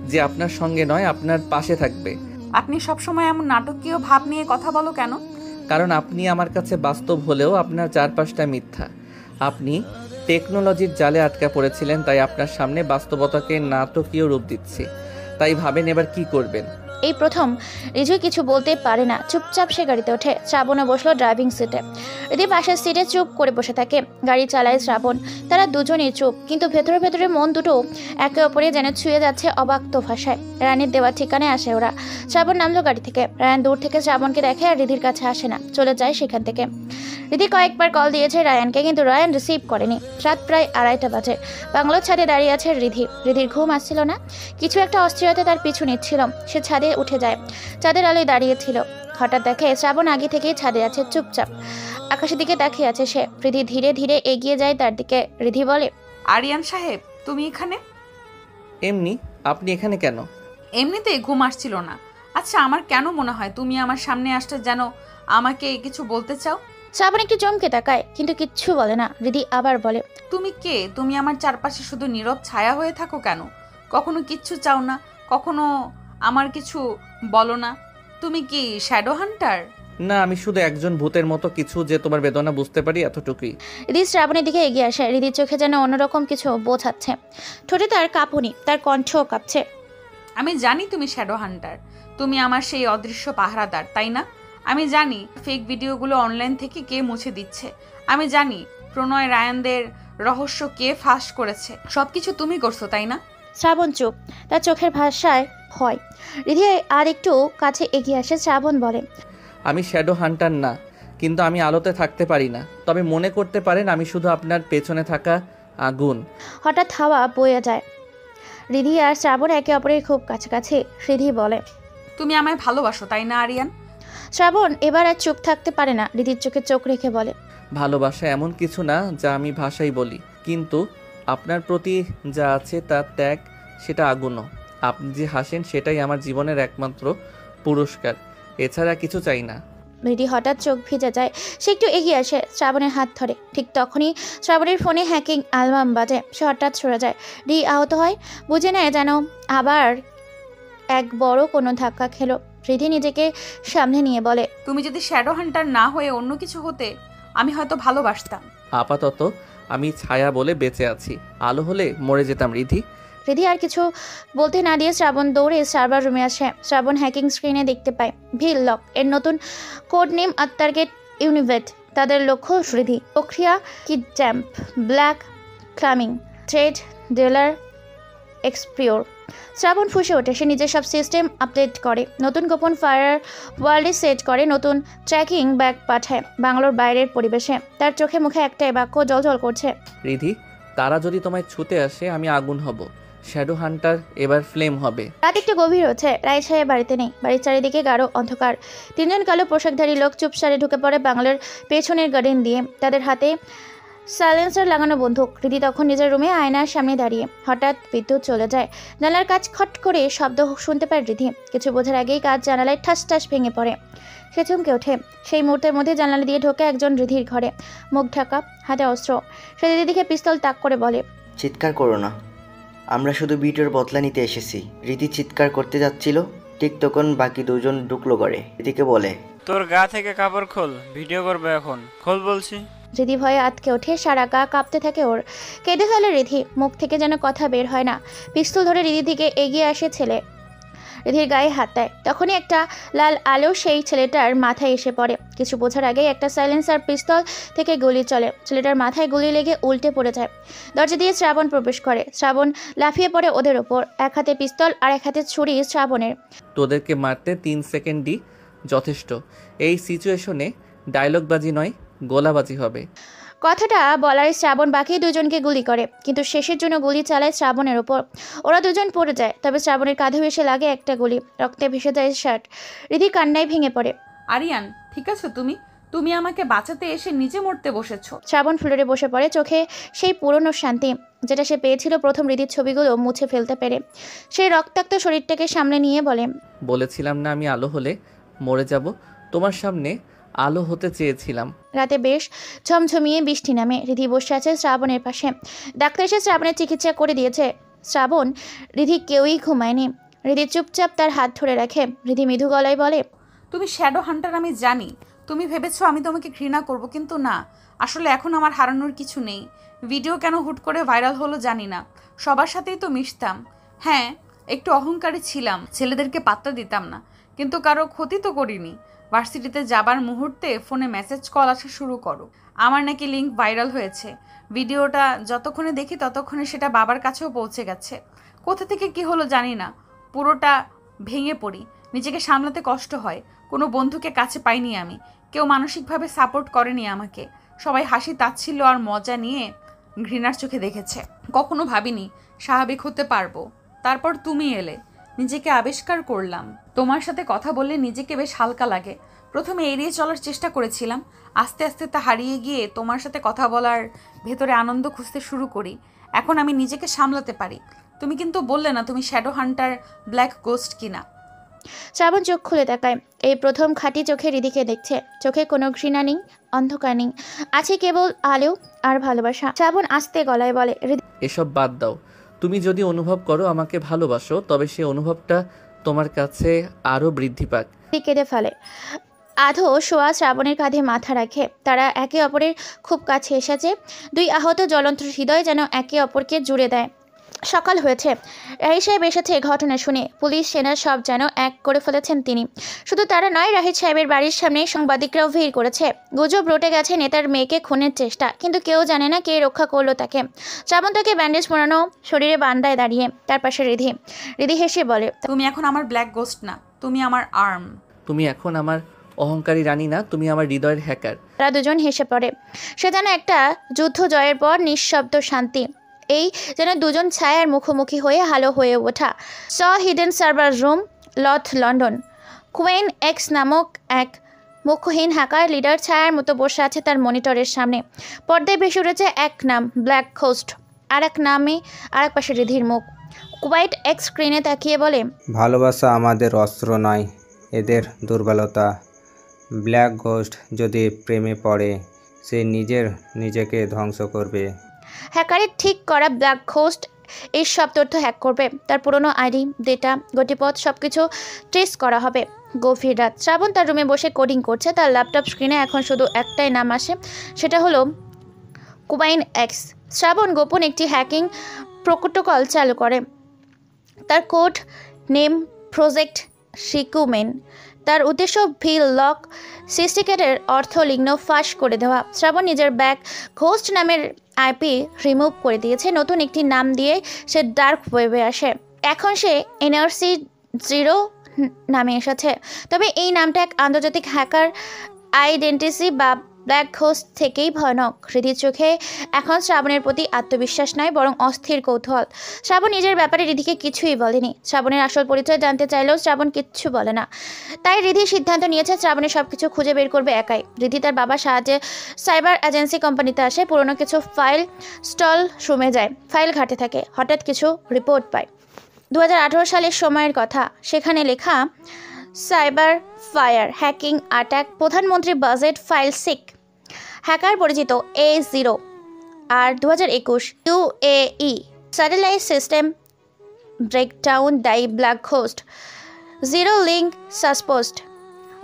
যে আপনার সঙ্গে নয়, আপনার পাশে থাকবে। আপনি সবসময় এমন নাটকীয় ভাব নিয়ে কথা বলো কেন? কারণ আপনি আমার কাছে বাস্তব হলেও আপনার চারপাশটা মিথ্যা। আপনি টেকনোলজির জালে আটকা পড়েছিলেন, তাই আপনার সামনে বাস্তবতাকে নাটকীয় রূপ দিচ্ছি। তাই ভাবেন এবার কি করবেন। এই প্রথম রিজু কিছু বলতে পারে না। চুপচাপ সে গাড়িতে ওঠে। শ্রাবণও বসলো ড্রাইভিং সিটে। রিধি পাশের সিটে চুপ করে বসে থাকে। গাড়ি চালায় শ্রাবণ। তারা দুজনেই চুপ, কিন্তু ভেতরে ভেতরে মন দুটো একে অপরে যেন ছুঁয়ে যাচ্ছে অবাক্ত ভাষায়। রায়ানের দেওয়া ঠিকানায় আসে ওরা। শ্রাবণ নামলো গাড়ি থেকে। রায়ান দূর থেকে শ্রাবণকে দেখে আর রিধির কাছে আসে না, চলে যায় সেখান থেকে। রিধি কয়েকবার কল দিয়েছে রায়ানকে, কিন্তু রায়ান রিসিভ করেনি। রাত প্রায় 2:30 বাজে। বাংলোর ছাদে দাঁড়িয়ে আছে রিধি। রিধির ঘুম আসছিল না। কিছু একটা অস্থিরতা তার পিছু নিচ্ছিল। সে ছাদে উঠে যায়। চাঁদের আলোয় দাঁড়িয়েছিল। হঠাৎ দেখে শ্রাবণ আগে থেকেই ছাদে আছে, চুপচাপ আকাশের দিকে তাকিয়ে আছে সে। রিধি ধীরে ধীরে এগিয়ে যায় তার দিকে। রিধি বলে, আরিয়ান সাহেব, তুমি এখানে? এমনি। আপনি এখানে কেন? এমনিতেই ঘুম আসছিল না। আচ্ছা, আমার কেন মনে হয় তুমি আমার সামনে আসতে যেন আমাকে কিছু বলতে চাও? শ্রাবণ একটু চমকে তাকায়, কিন্তু কিচ্ছু বলে না। রিধি আবার বলে, তুমি কে? তুমি আমার চারপাশে শুধু নীরব ছায়া হয়ে থাকো কেন? কখনো কিচ্ছু চাও না, কখনো আমার কিছু বলো না। তুমি কি শ্যাডো হান্টার? না, আমি শুধু একজন ভূতের মতো কিছু যে তোমার বেদনা বুঝতে পারি, এতটুকুই। রিধি শ্রাবণের দিকে এগিয়ে আসে। রিধির চোখে যেন অন্যরকম কিছু বোঝাচ্ছে। ঠোঁটে তার কাঁপুনি, তার কণ্ঠও কাঁপছে। আমি জানি তুমি শ্যাডো হান্টার। তুমি আমার সেই অদৃশ্য পাহারাদার, তাই না? আমি জানি ফেক ভিডিওগুলো অনলাইন থেকে কে মুছে দিচ্ছে। আমি জানি প্রণয় রায়ানদের রহস্য কে ফাঁস করেছে। সবকিছু তুমি করছো, তাই না? শ্রাবণ চুপ। তার চোখের ভাষায় ভয়। রিধি আর একটু কাছে এগিয়ে আসে। শ্রাবণ বলে, আমি শ্যাডো হান্টার না, কিন্তু আমি আলোতে থাকতে পারি না। তবে মনে করতে পারেন আমি শুধু আপনার পেছনে থাকা আগুন। হঠাৎ হাওয়া বয়ে যায়। রিধি আর শ্রাবণ একে অপরের খুব কাছাকাছি। রিধি বলে, তুমি আমায় ভালোবাসো, তাই না আরিয়ান? শ্রাবণ এবার আর চুপ থাকতে পারে না। রিধির চোখে চোখ রেখে বলে, ভালোবাসা এমন কিছু না যা আমি ভাষাই বলি, কিন্তু আপনার প্রতি যা আছে তার ত্যাগ সেটা আগুনও। আপনি যে হাসেন সেটাই আমার জীবনের একমাত্র পুরস্কার, এছাড়া কিছু চাই না। রিধি হঠাৎ চোখ ভিজে যায়। সে একটু এগিয়ে আসে, শ্রাবণের হাত ধরে। ঠিক তখনই শ্রাবণের ফোনে হ্যাকিং অ্যালবাম বাজে। সে হঠাৎ সরে যায়। রিধি আহত হয়, বুঝে নেয় যেন আবার এক বড় কোনো ধাক্কা খেলো। রিধি নিজেকে সামনে নিয়ে বলে, তুমি যদি শ্যাডো হান্টার না হয়ে অন্য কিছু হতে, আমি হয়তো ভালোবাসতাম। আপাতত আমি ছায়া বলে বেঁচে আছি, আলো হলে মরে যেতাম রিধি। রিধি আর কিছু বলতে না দিয়ে শ্রাবণ দৌড়ে সার্ভার রুমে আসে। শ্রাবণ হ্যাকিং স্ক্রিনে দেখতে পায় ভিল লক এর নতুন কোড নেম আত্মার্গেট ইউনিভেট। তাদের লক্ষ্য রিধি, প্রক্রিয়া কিড জ্যাম্প, ব্ল্যাক ক্লামিং, ট্রেড ডিলার এক্সপ্রিওর। শ্রাবণ ফুসে ওঠে। সে নিজের সব সিস্টেম আপডেট করে, নতুন গোপন ফায়ার ওয়ার্ল্ডে সেট করে, নতুন ট্র্যাকিং ব্যাগ পাঠায় বাংলোর বাইরের পরিবেশে। তার চোখে মুখে একটাই বাক্য জলজল করছে, রিধি, তারা যদি তোমায় ছুতে আসে আমি আগুন হব, শ্যাডো হান্টার এবার ফ্লেম হবে। রাত একটু গভীর হচ্ছে। রায় সাহেব বাড়িতে নেই। বাড়ির চারিদিকে গাঢ় অন্ধকার। তিনজন কালো পোশাকধারী লোক চুপসারে ঢুকে পড়ে বাংলার পেছনের গার্ডেন দিয়ে। তাদের হাতে সাইলেন্সার লাগানো বন্দুক। রিধি তখন নিজের রুমে আয়নার সামনে দাঁড়িয়ে। হঠাৎ বিদ্যুৎ চলে যায়। জানালার কাজ খট করে শব্দ শুনতে পায় রিধি। কিছু বোঝার আগেই কাজ জানালায় ঠাস ঠাস ভেঙে পড়ে। সে চমকে ওঠে। সেই মুহূর্তের মধ্যে জানালা দিয়ে ঢোকে একজন রিধির ঘরে, মুখ ঢাকা, হাতে অস্ত্র। সে রিধি দিকে পিস্তল তাক করে বলে, চিৎকার করো না, আমরা শুধু ভিডিওর বদলা নিতে এসেছি। রীতি চিৎকার করতে যাচ্ছিল, ঠিক তখন বাকি দুজন ঢুকলো ঘরে। রীতিকে বলে, তোর গা থেকে কাপড় খোল, ভিডিও করবে এখন, খোল বলছি। রিধি ভয়ে আটকে ওঠে। সারা গা কাঁপতে থাকে ওর। কেঁদে ফেলে রিধি। মুখ থেকে যেন কথা বের হয় না। পিস্তল ধরে রিধির দিকে এগিয়ে আসে ছেলে। রিধির গায়ে হাত দেয়। তখনই একটা লাল আলো সেই ছেলেটার মাথায় এসে পড়ে। কিছু বোঝার আগেই একটা সাইলেন্সার পিস্তল থেকে গুলি চলে। ছেলেটার মাথায় গুলি লেগে উল্টে পড়ে যায়। দরজা দিয়ে শ্রাবণ প্রবেশ করে। শ্রাবণ লাফিয়ে পড়ে ওদের ওপর। এক হাতে পিস্তল আর এক হাতে ছুরি শ্রাবণের। তোদেরকে মারতে 3 সেকেন্ডই যথেষ্ট। এই সিচুয়েশনে ডায়লগবাজি নয়, গোলাবাজি হবে। কথাটা বলার শ্রাবণ বাকি দুজনকে গুলি করে, কিন্তু শেষের জন্য গুলি চালায় শ্রাবণের ওপর। ওরা দুজন পড়ে যায়, তবে শ্রাবণের কাঁধে এসে লাগে একটা গুলি। রক্তে ভেসে যায় শার্ট। রিধি কান্নায় ভেঙে পড়ে। আরিয়ান, ঠিক আছো তুমি? তুমি আমাকে বাঁচাতে এসে নিজে মরতে বসেছো। শ্রাবণ ফ্লোরে বসে পড়ে। চোখে সেই পুরনো শান্তি যেটা সে পেয়েছিল প্রথম রিধির ছবিগুলো মুছে ফেলতে পেরে। সেই রক্তাক্ত শরীরটাকে সামনে নিয়ে বলে, বলেছিলাম না আমি আলো হলে মরে যাব? তোমার সামনে আলো হতে চেয়েছিলাম। রাতে বেশ ঝমঝমিয়ে বৃষ্টি নামে। রিধি বসে আছে শ্রাবণের পাশে। ডাক্তার এসে শ্রাবণের চিকিৎসা করে দিয়েছে। শ্রাবণ, রিধি কেউই ঘুমায়নি। রিধি চুপচাপ তার হাত ধরে রাখে। রিধি মৃদু গলায় বলে, তুমি শ্যাডো হান্টার, আমি জানি। তুমি ভেবেছো আমি তোমাকে ঘৃণা করব, কিন্তু না। আসলে এখন আমার হারানোর কিছু নেই। ভিডিও কেন হুট করে ভাইরাল হলো জানি না। সবার সাথেই তো মিশতাম। হ্যাঁ, একটু অহংকারী ছিলাম, ছেলেদেরকে পাত্তা দিতাম না, কিন্তু কারো ক্ষতি তো করিনি। ভার্সিটিতে যাবার মুহূর্তে ফোনে মেসেজ কল আসা শুরু করো, আমার নাকি লিঙ্ক ভাইরাল হয়েছে। ভিডিওটা যতক্ষণে দেখি ততক্ষণে সেটা বাবার কাছেও পৌঁছে গেছে। কোথা থেকে কি হলো জানি না, পুরোটা ভেঙে পড়ি। নিজেকে সামলাতে কষ্ট হয়। কোনো বন্ধুকে কাছে পাইনি আমি। কেউ মানসিকভাবে সাপোর্ট করেনি আমাকে। সবাই হাসি তাচ্ছিল্য আর মজা নিয়ে ঘৃণার চোখে দেখেছে। কখনো ভাবিনি স্বাভাবিক হতে পারবো। তারপর তুমি এলে, নিজেকে আবিষ্কার করলাম। তোমার সাথে কথা বললে নিজেকে বেশ হালকা লাগে। প্রথমে এড়িয়ে চলার চেষ্টা করেছিলাম, আস্তে আস্তে তা হারিয়ে গিয়ে তোমার সাথে কথা বলার ভেতরে আনন্দ খুঁজতে শুরু করি। এখন আমি নিজেকে সামলাতে পারি। তুমি কিন্তু বললে না তুমি শ্যাডো হান্টার ব্ল্যাক গোস্ট কিনা। শ্রাবণ চোখ খুলে তাকায়। এই প্রথম খাঁটি চোখে রিধিকে দেখছে। চোখে কোনো ঘৃণা নেই, অন্ধকার নেই, আছে কেবল আলো আর ভালোবাসা। শ্রাবণ আস্তে গলায় বলে, এসব বাদ দাও। তুমি যদি অনুভব করো আমাকে ভালোবাসো, তবে সে অনুভবটা তোমার কাছে আরও বৃদ্ধি পাক। রিধি কেঁদে ফেলে। আধো শোয়া শ্রাবণের কাঁধে মাথা রাখে। তারা একে অপরের খুব কাছে এসেছে। দুই আহত জ্বলন্ত হৃদয় যেন একে অপরকে জুড়ে দেয়। সকাল হয়েছে। রাহি সাহেব এসেছে ঘটনা শুনে। পুলিশ, সেনা সব যেন এক করে ফেলেছেন তিনি। শুধু তারা নয়, রাহিদ সাহেবের বাড়ির সামনে সাংবাদিকরাও ভিড় করেছে। গুজব রটে গেছে নেতার মেয়েকে খুনের চেষ্টা, কিন্তু কেউ জানে না কে রক্ষা করলো তাকে। শ্রাবণ তাকে ব্যান্ডেজ মোড়ানো শরীরে বান্দায় দাঁড়িয়ে, তার পাশে রিধি। রিধি হেসে বলে, তুমি এখন আমার ব্ল্যাক গোস্ট না, তুমি আমার আর্ম। তুমি এখন আমার অহংকারী রানী না, তুমি আমার হৃদয়ের হ্যাকার। তারা দুজন হেসে পড়ে। সে যেন একটা যুদ্ধ জয়ের পর নিঃশব্দ শান্তি। এই যেন দুজন ছায়ার মুখোমুখি হয়ে হালো হয়ে ওঠা। স hidden server room, lord London. Queen X নামক এক মুখহীন হ্যাকার লিডার ছায়ার মতো বসে আছে তার মনিটরের সামনে। পর্দায় ভেসে উঠেছে এক নাম, ব্ল্যাক ঘোস্ট। আর এক নামে আর এক পাশে রিধির মুখ। কুবাইট এক স্ক্রিনে তাকিয়ে বলে, ভালোবাসা আমাদের অস্ত্র নয়, এদের দুর্বলতা। ব্ল্যাক ঘোস্ট যদি প্রেমে পড়ে সে নিজেকে ধ্বংস করবে। হ্যাকারের ঠিক করা ব্ল্যাক ঘোস্ট এই সব তথ্য হ্যাক করবে। তার পুরনো আইডি, ডেটা, গতিপথ সব কিছু ট্রেস করা হবে। গভীর রাত, শ্রাবণ তার রুমে বসে কোডিং করছে। তার ল্যাপটপ স্ক্রিনে এখন শুধু একটাই নাম আসে, সেটা হলো কুবাইন এক্স। শ্রাবণ গোপন একটি হ্যাকিং প্রোটোকল চালু করে। তার কোড নেম প্রজেক্ট সিকুমেন। তার উদ্দেশ্য ভিল লক সিস্টিকেটের অর্থলিগ্ন ফাঁস করে দেওয়া। শ্রাবণ নিজের ব্যাক ঘোস্ট নামের আইপি রিমুভ করে দিয়েছে। নতুন একটি নাম দিয়ে সে ডার্ক ওয়েবে আসে। এখন সে এনআরসি 0 নামে এসেছে। তবে এই নামটা এক আন্তর্জাতিক হ্যাকার আইডেন্টিটি বা ব্ল্যাক ঘোস্ট থেকেই ভয়ানক। রিধির চোখে এখন শ্রাবণের প্রতি আত্মবিশ্বাস নয়, বরং অস্থির কৌতূহল। শ্রাবণ নিজের ব্যাপারে রিধিকে কিছুই বলেনি। শ্রাবণের আসল পরিচয় জানতে চাইলেও শ্রাবণ কিচ্ছু বলে না। তাই রিধি সিদ্ধান্ত নিয়েছে শ্রাবণের সব কিছু খুঁজে বের করবে একাই। রিধি তার বাবার সাহায্যে সাইবার এজেন্সি কোম্পানিতে আসে। পুরনো কিছু ফাইল স্টল রুমে যায়, ফাইল ঘাটে থাকে। হঠাৎ কিছু রিপোর্ট পায়। 2018 সালের সময়ের কথা। সেখানে লেখা, সাইবার ফায়ার, হ্যাকিং অ্যাটাক, প্রধানমন্ত্রী বাজেট ফাইল সিক, হ্যাকার পরিচিত A0। আর 2021 UAE স্যাটেলাইট সিস্টেম ব্রেকডাউন, দাই ব্ল্যাক ঘোস্ট, 0 লিঙ্ক সাসপোস্ট।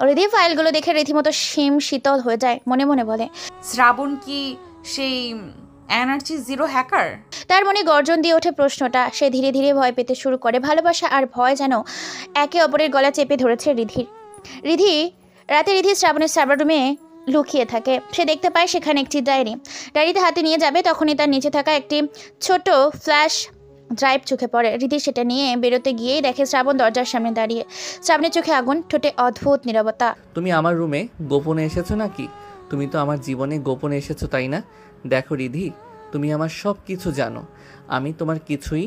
রিধি ফাইলগুলো দেখে রীতিমতো শীতল হয়ে যায়। মনে মনে বলে, শ্রাবণ কি সেই এনার্জি 0 হ্যাকার? তার মনে গর্জন দিয়ে ওঠে প্রশ্নটা। সে ধীরে ধীরে ভয় পেতে শুরু করে। ভালোবাসা আর ভয় যেন একে অপরের গলা চেপে ধরেছে রাতে রিধি শ্রাবণের সার্ভার রুমে লুকিয়ে থাকে। সে দেখতে পায় সেখানে একটি ডায়েরিতে হাতে নিয়ে যাবে, তখনই তার নিচে থাকা একটি ছোট ফ্ল্যাশ ড্রাইভ চোখে পড়ে। রিধি সেটা নিয়ে বেরোতে গিয়েই দেখে শ্রাবণ দরজার সামনে দাঁড়িয়ে। শ্রাবণের চোখে আগুন, ঠোঁটে অদ্ভুত নীরবতা। তুমি আমার রুমে গোপনে এসেছো নাকি? তুমি তো আমার জীবনে গোপনে এসেছো, তাই না? দেখো রিধি, তুমি আমার সব কিছু জানো। আমি তোমার কিছুই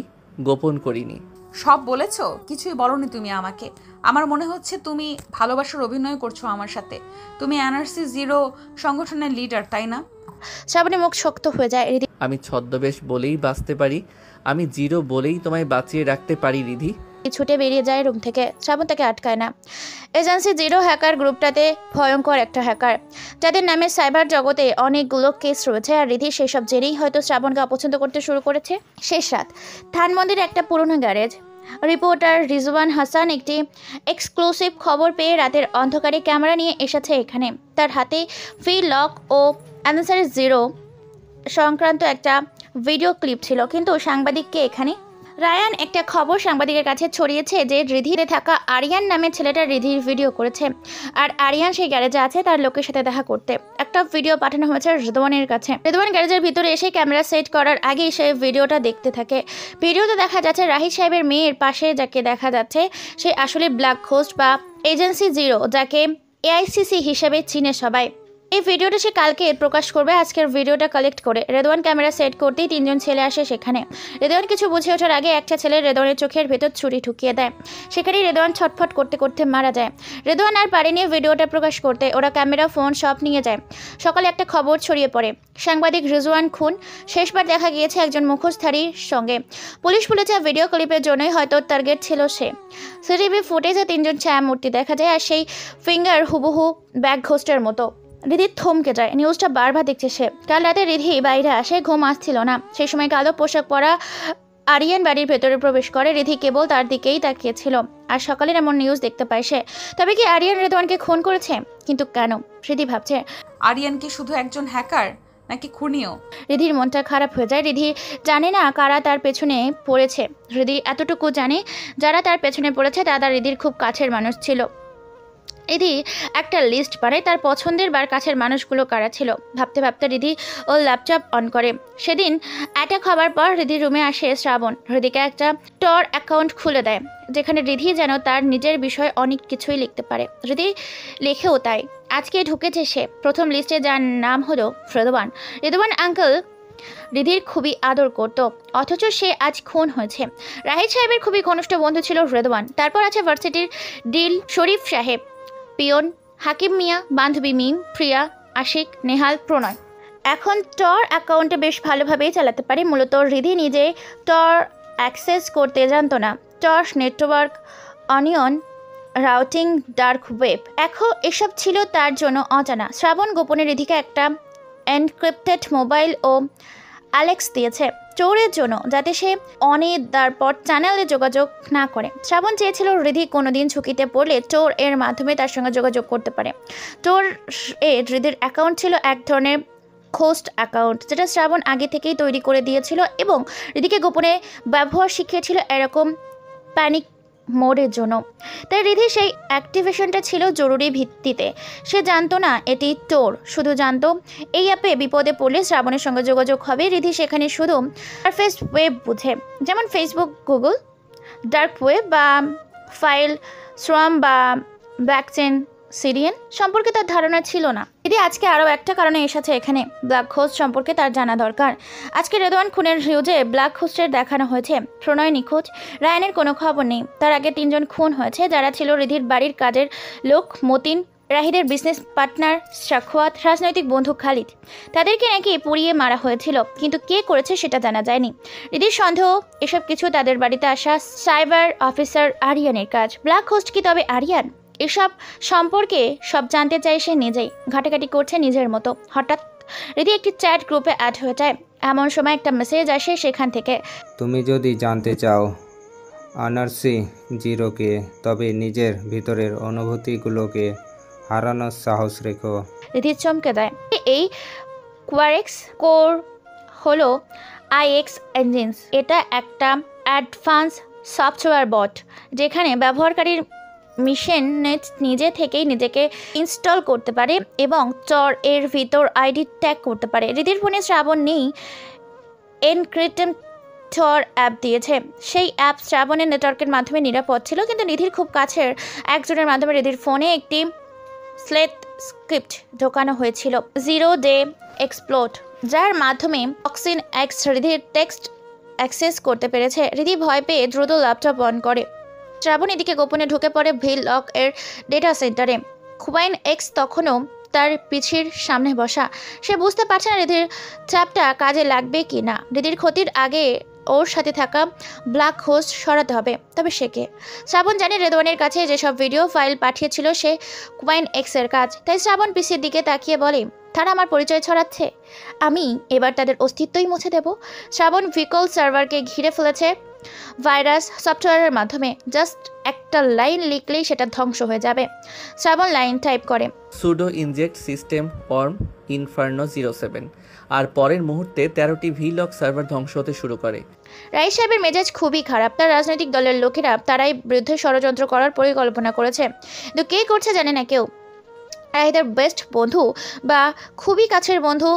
গোপন করিনি। সব বলেছো? কিছুই বলনি তুমি আমাকে। আমার মনে হচ্ছে তুমি ভালোবাসার অভিনয় করছো আমার সাথে। তুমি এনআরসি 0 সংগঠনের লিডার, তাই না? শ্রাবণের মুখ শক্ত হয়ে যায়। রিধি আমি ছদ্মবেশ বলেই বাঁচতে পারি, আমি 0 বলেই তোমায় বাঁচিয়ে রাখতে পারি রিধি। ছুটে বেরিয়ে যায় রুম থেকে। শ্রাবণ তাকে আটকায় না। এজেন্সি 0 হ্যাকার গ্রুপটাতে ভয়ঙ্কর একটা হ্যাকার, যাদের নামে সাইবার জগতে অনেকগুলো কেস রয়েছে। আর রিধি সেসব জেনেই হয়তো শ্রাবণকে অপছন্দ করতে শুরু করেছে। শেষ রাত, ধানমন্দির একটা পুরনো গ্যারেজ। রিপোর্টার রিজওয়ান হাসান একটি এক্সক্লুসিভ খবর পেয়ে রাতের অন্ধকারে ক্যামেরা নিয়ে এসেছে এখানে। তার হাতে ফ্রি লক ও এনআরসি 0 সংক্রান্ত একটা ভিডিও ক্লিপ ছিল। কিন্তু সাংবাদিককে এখানে রায়ান একটা খবর সাংবাদিকের কাছে ছড়িয়েছে যে রিধিতে থাকা আরিয়ান নামের ছেলেটা রিধির ভিডিও করেছে। আর আরিয়ান সেই গ্যারেজে আছে তার লোকের সাথে দেখা করতে। একটা ভিডিও পাঠানো হয়েছে রিদওয়ানের কাছে। রিদওয়ান গ্যারেজের ভিতরে এসে ক্যামেরা সেট করার আগেই সেই ভিডিওটা দেখতে থাকে। ভিডিওতে দেখা যাচ্ছে রাহিদ সাহেবের মেয়ের পাশে যাকে দেখা যাচ্ছে সে আসলে ব্ল্যাক ঘোস্ট বা এজেন্সি 0, যাকে AICC হিসেবে চিনে সবাই। এই ভিডিওটা সে কালকে প্রকাশ করবে। আজকের ভিডিওটা কালেক্ট করে রেদওয়ান ক্যামেরা সেট করতেই 3 জন ছেলে আসে সেখানে। রেদওয়ান কিছু বুঝে ওঠার আগে একটা ছেলে রেদওয়ানের চোখের ভেতর ছুরি ঢুকিয়ে দেয়। সেখানেই রেদওয়ান ছটফট করতে করতে মারা যায়। রেদওয়ান আর পারেনি ভিডিওটা প্রকাশ করতে। ওরা ক্যামেরা, ফোন সব নিয়ে যায়। সকালে একটা খবর ছড়িয়ে পড়ে, সাংবাদিক রিজওয়ান খুন। শেষবার দেখা গিয়েছে একজন মুখোশধারীর সঙ্গে। পুলিশ বলেছে ভিডিও ক্লিপের জন্যই হয়তো টার্গেট ছিল সে। সিসিটিভি ফুটেজে 3 জন ছায়ামূর্তি দেখা যায়, আর সেই ফিঙ্গার হুবহু ব্ল্যাক ঘোস্টের মতো। রিধি থমকে যায়। নিউজটা বারবার দেখছে সে। কাল রাতে রিধি বাইরে আসে, ঘুম আসছিল না। সেই সময় কালো পোশাক পরা আরিয়ান বাড়ির ভেতরে প্রবেশ করে। রিধি কেবল তার দিকেই তাকিয়েছিল। আর সকালের এমন নিউজ দেখতে পায় সে। তবে কি আরিয়ান রেদওয়ানকে খুন করেছে? কিন্তু কেন? রিধি ভাবছে, আরিয়ান কি শুধু একজন হ্যাকার নাকি খুনিও? রিধির মনটা খারাপ হয়ে যায়। রিধি জানে না কারা তার পেছনে পড়েছে। রিধি এতটুকু জানে, যারা তার পেছনে পড়েছে তারা রিধির খুব কাছের মানুষ ছিল। রিধি একটা লিস্ট বানায় তার পছন্দের বার কাছের মানুষগুলো কারা ছিল। ভাবতে ভাবতে রিধি ওর ল্যাপটপ অন করে। সেদিন অ্যাটাক হওয়ার পর রিধির রুমে আসে শ্রাবণ। রিধিকে একটা টর অ্যাকাউন্ট খুলে দেয়, যেখানে রিধি যেন তার নিজের বিষয়ে অনেক কিছুই লিখতে পারে। রিধি লেখেও তাই। আজকে ঢুকেছে সে প্রথম লিস্টে, যার নাম হলো রেদওয়ান। রেদওয়ান আঙ্কেল রিধির খুবই আদর করত, অথচ সে আজ খুন হয়েছে। রাহিদ সাহেবের খুবই ঘনিষ্ঠ বন্ধু ছিল রেদওয়ান। তারপর আছে ভার্সিটির ডিল শরীফ সাহেব, পিয়ন হাকিম মিয়া, বান্ধবী মিম, প্রিয়া, আশিক, নেহাল, প্রণয়। এখন টর অ্যাকাউন্টে বেশ ভালোভাবেই চালাতে পারে। মূলত রিধি নিজে টর অ্যাক্সেস করতে জানতো না। Torch network, onion, routing, dark web এখন এসব ছিল তার জন্য অজানা। শ্রাবণ গোপনে রিধিকে একটা এনক্রিপ্টেড মোবাইল ও অ্যালেক্স দিয়েছে চোরের জন্য, যাতে সে অনেকদার পর চ্যানেলে যোগাযোগ না করে। শ্রাবণ চেয়েছিল রিধি কোনোদিন ঝুঁকিতে পড়লে চোর এর মাধ্যমে তার সঙ্গে যোগাযোগ করতে পারে। চোর রিধির অ্যাকাউন্ট ছিল এক ধরনের হোস্ট অ্যাকাউন্ট, যেটা শ্রাবণ আগে থেকেই তৈরি করে দিয়েছিল এবং রিধিকে গোপনে ব্যবহার শিখিয়েছিল এরকম প্যানিক মোডের জন্য। তাই রিধি সেই অ্যাক্টিভেশনটা ছিল জরুরি ভিত্তিতে। সে জানতো না এটি টোর, শুধু জানতো এই অ্যাপে বিপদে পড়লে শ্রাবণের সঙ্গে যোগাযোগ হবে। রিধি সেখানে শুধু সারফেস ওয়েব বুঝে, যেমন ফেসবুক, গুগল, ডার্ক ওয়েব বা ফাইল শ্রম বা ব্ল্যাকচেন সিরিয়ান সম্পর্কে তার ধারণা ছিল না। রিধি আজকে আরও একটা কারণে এসেছে এখানে। ব্ল্যাক হোস্ট সম্পর্কে তার জানা দরকার। আজকে রেদওয়ান খুনের হিউজে ব্ল্যাক হোস্টের দেখানো হয়েছে। প্রণয় নিখোঁজ, রায়ানের কোনো খবর নেই। তার আগে 3 জন খুন হয়েছে, যারা ছিল রিধির বাড়ির কাজের লোক মতিন, রাহিদের বিজনেস পার্টনার শাখওয়াত, রাজনৈতিক বন্ধু খালিদ। তাদেরকে নাকি পুড়িয়ে মারা হয়েছিল, কিন্তু কে করেছে সেটা জানা যায়নি। রিধির সন্দেহ এসব কিছু তাদের বাড়িতে আসা সাইবার অফিসার আরিয়ানের কাজ। ব্ল্যাক হোস্ট কি তবে আরিয়ান? এসব সম্পর্কে সব জানতে চায় সে নিজেই, ঘাটাঘাটি করছে নিজের মতো। হঠাৎ রিধি একটি চ্যাট গ্রুপে অ্যাড হয়ে যায়। এমন সময় একটা মেসেজ আসে সেখান থেকে। তুমি যদি জানতে চাও আনার্সি জিরোকে, তবে নিজের ভিতরের অনুভূতিগুলোকে হারানোর সাহস রেখো। রিধি চমকে দেয়। এই কোয়ারেক্স কোর হলো আইএক্স ইঞ্জিনস। এটা একটা অ্যাডভান্স সফটওয়্যার বট, যেখানে ব্যবহারকারীর মিশন নিজে থেকেই নিজেকে ইনস্টল করতে পারে এবং চর এর ভিতর আইডি ট্যাগ করতে পারে। রিধির ফোনে শ্রাবণ নেই এনক্রিপ্টেড টর অ্যাপ দিয়েছে। সেই অ্যাপ শ্রাবণের নেটওয়ার্কের মাধ্যমে নিরাপদ ছিল, কিন্তু রিধির খুব কাছের একজনের মাধ্যমে রিধির ফোনে একটি স্লেট স্ক্রিপ্ট ঢোকানো হয়েছিল, 0 ডে এক্সপ্লোড, যার মাধ্যমে অক্সিন এক্স রিধির টেক্সট অ্যাক্সেস করতে পেরেছে। রিধি ভয় পেয়ে দ্রুত ল্যাপটপ অন করে। শ্রাবণ এদিকে গোপনে ঢুকে পড়ে ভিল লক এর ডেটা সেন্টারে। খুবাইন এক্স তখনও তার পিছির সামনে বসা। সে বুঝতে পারছে না রিধির ট্র্যাপটা কাজে লাগবে কি না। রিধির ক্ষতির আগে ওর সাথে থাকা ব্ল্যাক হোস্ট সরাতে হবে। তবে সে কে? শ্রাবণ জানে রেদওয়ানের কাছে যেসব ভিডিও ফাইল পাঠিয়েছিল সে খুবাইন এক্স এর কাজ। তাই শ্রাবণ পিসির দিকে তাকিয়ে বলে, তারা আমার পরিচয় ছড়াচ্ছে, আমি এবার তাদের অস্তিত্বই মুছে দেব। শ্রাবণ ভিকল সার্ভারকে ঘিরে ফেলেছে ভাইরাস সফটওয়্যারের মাধ্যমে। জাস্ট একটা লাইন লিখলেই সেটা ধ্বংস হয়ে যাবে। শ্রাবণ লাইন টাইপ করে, sudo inject system worm inferno 07, আর পরের মুহূর্তে 13টি ভিলক সার্ভার ধ্বংস হতে শুরু করে। রাই সাহেবের মেজাজ খুবই খারাপ। তার রাজনৈতিক দলের লোকেরা তারাই বিরুদ্ধে ষড়যন্ত্র করার পরিকল্পনা করেছে, কিন্তু কে করছে জানে না কেউ। রাহিদের বেস্ট বন্ধু বা খুবই কাছের বন্ধু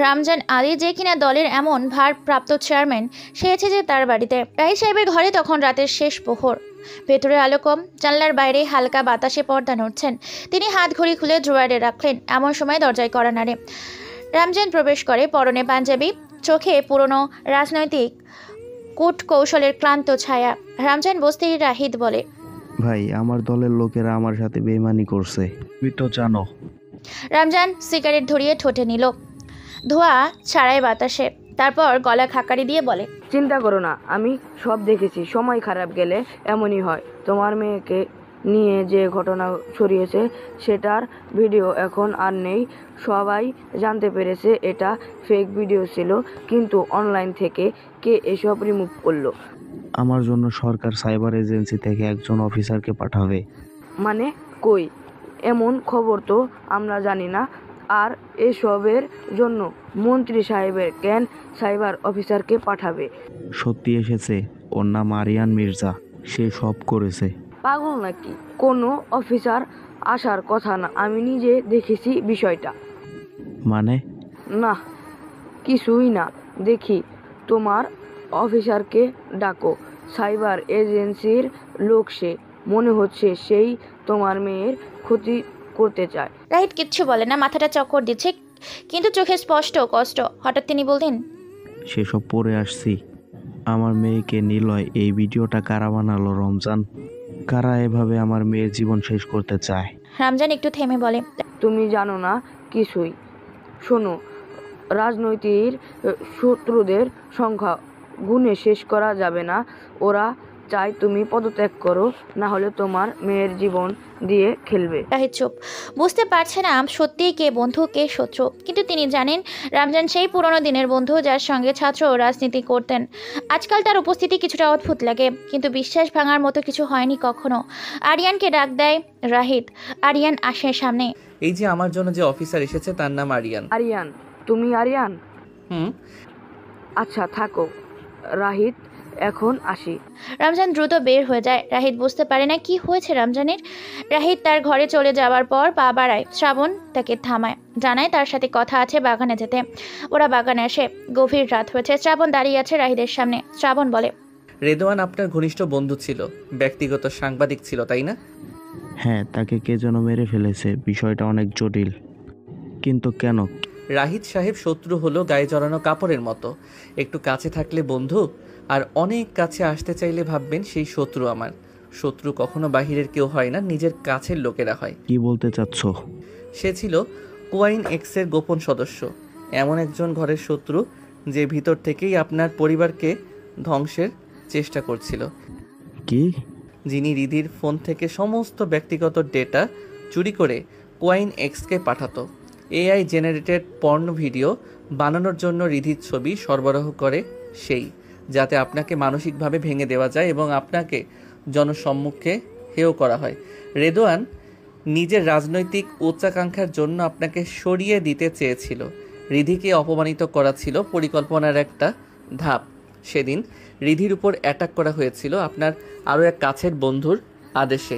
রামজান আলী, যে কিনা দলের এমন ভারপ্রাপ্ত চেয়ারম্যান, সে এসেছে তার বাড়িতে। রাই সাহেবের ঘরে তখন রাতের শেষ প্রহর। ভেতরে আলো কম, জানলার বাইরে হালকা বাতাসে পর্দা নড়ছেন। তিনি হাত ঘড়ি খুলে ড্রয়ারে রাখলেন। এমন সময় দরজায় কড়া নাড়ে। রামজান প্রবেশ করে, পরনে পাঞ্জাবি, চোখে পুরনো রাজনৈতিক কূট কৌশলের ক্লান্ত ছায়া। রামজান বসতেই রাহিদ বলে, ভাই, আমার দলের লোকেরা আমার সাথে বেইমানি করছে, তুই তো জানো। রামজান সিগারেট ধরিয়ে ঠোঁটে নিল, ধোঁয়া ছাড়াই বাতাসে। তারপর গলা খাকারি দিয়ে বলে, চিন্তা করো না, আমি সব দেখেছি। সময় খারাপ গেলে এমনই হয়। তোমার মেয়েকে নিয়ে যে ঘটনা ছড়িয়েছে সেটার ভিডিও এখন আর নেই। সবাই জানতে পেরেছে এটা ফেক ভিডিও ছিল, কিন্তু অনলাইন থেকে কে এসব রিমুভ করলো? আমার জন্য সরকার সাইবার এজেন্সি থেকে একজন অফিসারকে পাঠাবে। মানে কই? এমন খবর তো আমরা জানি না। আর এসবের জন্য মন্ত্রী সাহেবের কেন সাইবার অফিসারকে পাঠাবে? সত্যি এসেছে, ওর নাম আরিয়ান মির্জা, সে সব করেছে। পাগল নাকি? কোনো অফিসার আসার কথা না, আমি নিজে দেখেছি বিষয়টা। মানে? না কিছুই না, দেখি তোমার অফিসারকে ডাকো। সাইবার এজেন্সির লোক সে, মনে হচ্ছে সেই তোমার মেয়ের ক্ষতি করতে চায়। রাহিদ কিচ্ছু বলে না, মাথাটা চক্কর দিচ্ছে, কিন্তু চোখে স্পষ্ট কষ্ট। হঠাৎ তিনি বললেন, সেসব পরে আসছি। আমার মেয়েকে নিলয় এই ভিডিওটা কারা বানালো রমজান? কারা এভাবে আমার মেয়ের জীবন শেষ করতে চায়? রামজান একটু থেমে বলে, তুমি জানো না কিছুই। শোনো, রাজনৈতিক শত্রুদের সংখ্যা গুণে শেষ করা যাবে না। ওরা চাই তুমি পদত্যাগ করো, না হলে তোমার মেয়ের জীবন দিয়ে খেলবে। রাহিদ চুপ। বুঝতে পারছে না সত্যিই কে বন্ধু কে শত্রু, কিন্তু তিনি জানেন রামজান সেই পুরনো দিনের বন্ধু যার সঙ্গে ছাত্র রাজনীতি করতেন। আজকাল তার উপস্থিতি কিছুটা অদ্ভুত লাগে, কিন্তু বিশ্বাস ভাঙার মতো কিছু হয়নি কখনো। আরিয়ানকে ডাক দেয় রাহিদ। আরিয়ান আসে সামনে। এই যে আমার জন্য যে অফিসার এসেছে তার নাম আরিয়ান। আরিয়ান? তুমি আরিয়ান? হুম। আচ্ছা থাকো রাহিদ, এখন আসি। রামজান দ্রুত বের হয়ে যায়। রাহিদ বুঝতে পারে না কি হয়েছে রামজানের। রাহিদ তার ঘরে চলে যাওয়ার পর পা বাড়ায়। শ্রাবণ তাকে থামায়, জানায় তার সাথে কথা আছে বাগানে যেতে। ওরা বাগানে আসে। গভীর রাত হয়েছে। শ্রাবণ দাঁড়িয়ে আছে রাহিদের সামনে। শ্রাবণ বলে, রেদওয়ান আপনার ঘনিষ্ঠ বন্ধু ছিল, ব্যক্তিগত সাংবাদিক ছিল, তাই না? হ্যাঁ, তাকে কে যেন মেরে ফেলেছে। বিষয়টা অনেক জটিল, কিন্তু কেন? রাহিদ সাহেব শত্রু হলো গায়ে জড়ানো কাপড়ের মতো। একটু কাছে থাকলে বন্ধু, আর অনেক কাছে আসতে চাইলে ভাববেন সেই শত্রু আমার। শত্রু কখনো বাহিরের কেউ হয় না, নিজের কাছের লোকেরা হয়। কি বলতে চাচ্ছ? সে ছিল কোয়াইন এক্সের গোপন সদস্য, এমন একজন ঘরের শত্রু যে ভিতর থেকেই আপনার পরিবারকে ধ্বংসের চেষ্টা করছিল। কি? যিনি রিধির ফোন থেকে সমস্ত ব্যক্তিগত ডেটা চুরি করে কোয়াইন এক্সকে পাঠাতো। এআই জেনারেটেড পর্ন ভিডিও বানানোর জন্য রিধির ছবি সরবরাহ করে সেই, যাতে আপনাকে মানসিকভাবে ভেঙে দেওয়া যায় এবং আপনাকে জনসম্মুখে হেয় করা হয়। রেদওয়ান নিজের রাজনৈতিক উচ্চাকাঙ্ক্ষার জন্য আপনাকে সরিয়ে দিতে চেয়েছিল। রিধিকে অপমানিত করা ছিল পরিকল্পনার একটা ধাপ। সেদিন রিধির উপর অ্যাটাক করা হয়েছিল আপনার আরও এক কাছের বন্ধুর আদেশে।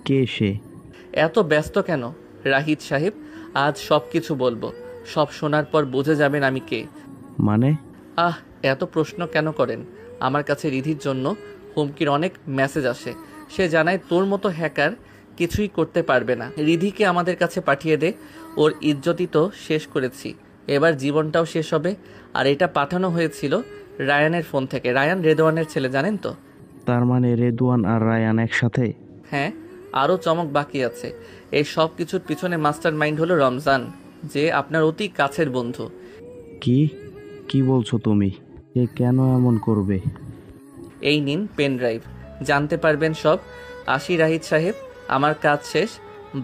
কে সে? এত ব্যস্ত কেন রাহিদ সাহেব? আজ সব কিছু বলবো, সব শোনার পর বুঝে যাবেন আমি কে। মানে? এত প্রশ্ন কেন করেন? আমার কাছে রিধির জন্য হুমকির অনেক মেসেজ আসে। সে জানায় তোর মতো হ্যাকার কিছুই করতে পারবে না। রিধিকে আমাদের কাছে পাঠিয়ে দে, ওর ইজ্জতই তো শেষ করেছি, এবার জীবনটাও শেষ হবে। আর এটা পাঠানো হয়েছিল রায়ানের ফোন থেকে। রায়ান রেদওয়ানের ছেলে, জানেন তো? তার মানে রেদওয়ান আর রায়ান একসাথে? হ্যাঁ, আরও চমক বাকি আছে। এই সব কিছুর পিছনে মাস্টার মাইন্ড হলো রমজান, যে আপনার অতি কাছের বন্ধু। কি কি বলছো তুমি? এ কেন এমন করবে? এই নিন পেন ড্রাইভ, জানতে পারবেন সব। আসি রাহিদ সাহেব, আমার কাজ শেষ,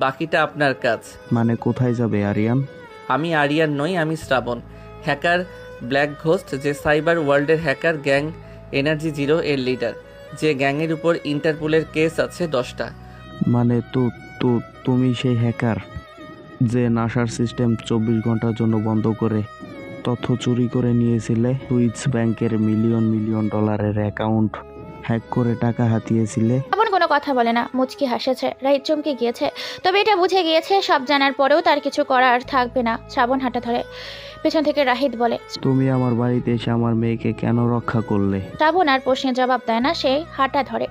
বাকিটা আপনার কাজ। মানে কোথায় যাবে আরিয়ান? আমি আরিয়ান নই, আমি শ্রাবণ, হ্যাকার ব্ল্যাক ঘোস্ট, যে সাইবার ওয়ার্ল্ডের হ্যাকার গ্যাং এনার্জি জিরো এর লিডার, যে গ্যাংয়ের উপর ইন্টারপোলের কেস আছে 10টা। মানে তুমি সেই হ্যাকার যে নাসার সিস্টেম 24 ঘন্টার জন্য বন্ধ করে তথ্য চুরি করে নিয়েছিলে, সুইস ব্যাংকের মিলিয়ন মিলিয়ন ডলারের অ্যাকাউন্ট হ্যাক করে টাকা হাতিয়েছিলে? শ্রাবণ কোনো কথা বলে না, মুচকি হাসেছে। রাহিদ চমকে গিয়েছে, তবে এটা বুঝে গিয়েছে সব জানার পরেও তার কিছু করার থাকবে না। শ্রাবণ হাঁটা ধরে। পেছন থেকে রাহিদ বলে, তুমি আমার বাড়িতে এসে আমার মেয়েকে কেন রক্ষা করলে? শ্রাবণ আর প্রশ্নের জবাব দেয় না, সে হাঁটা ধরে।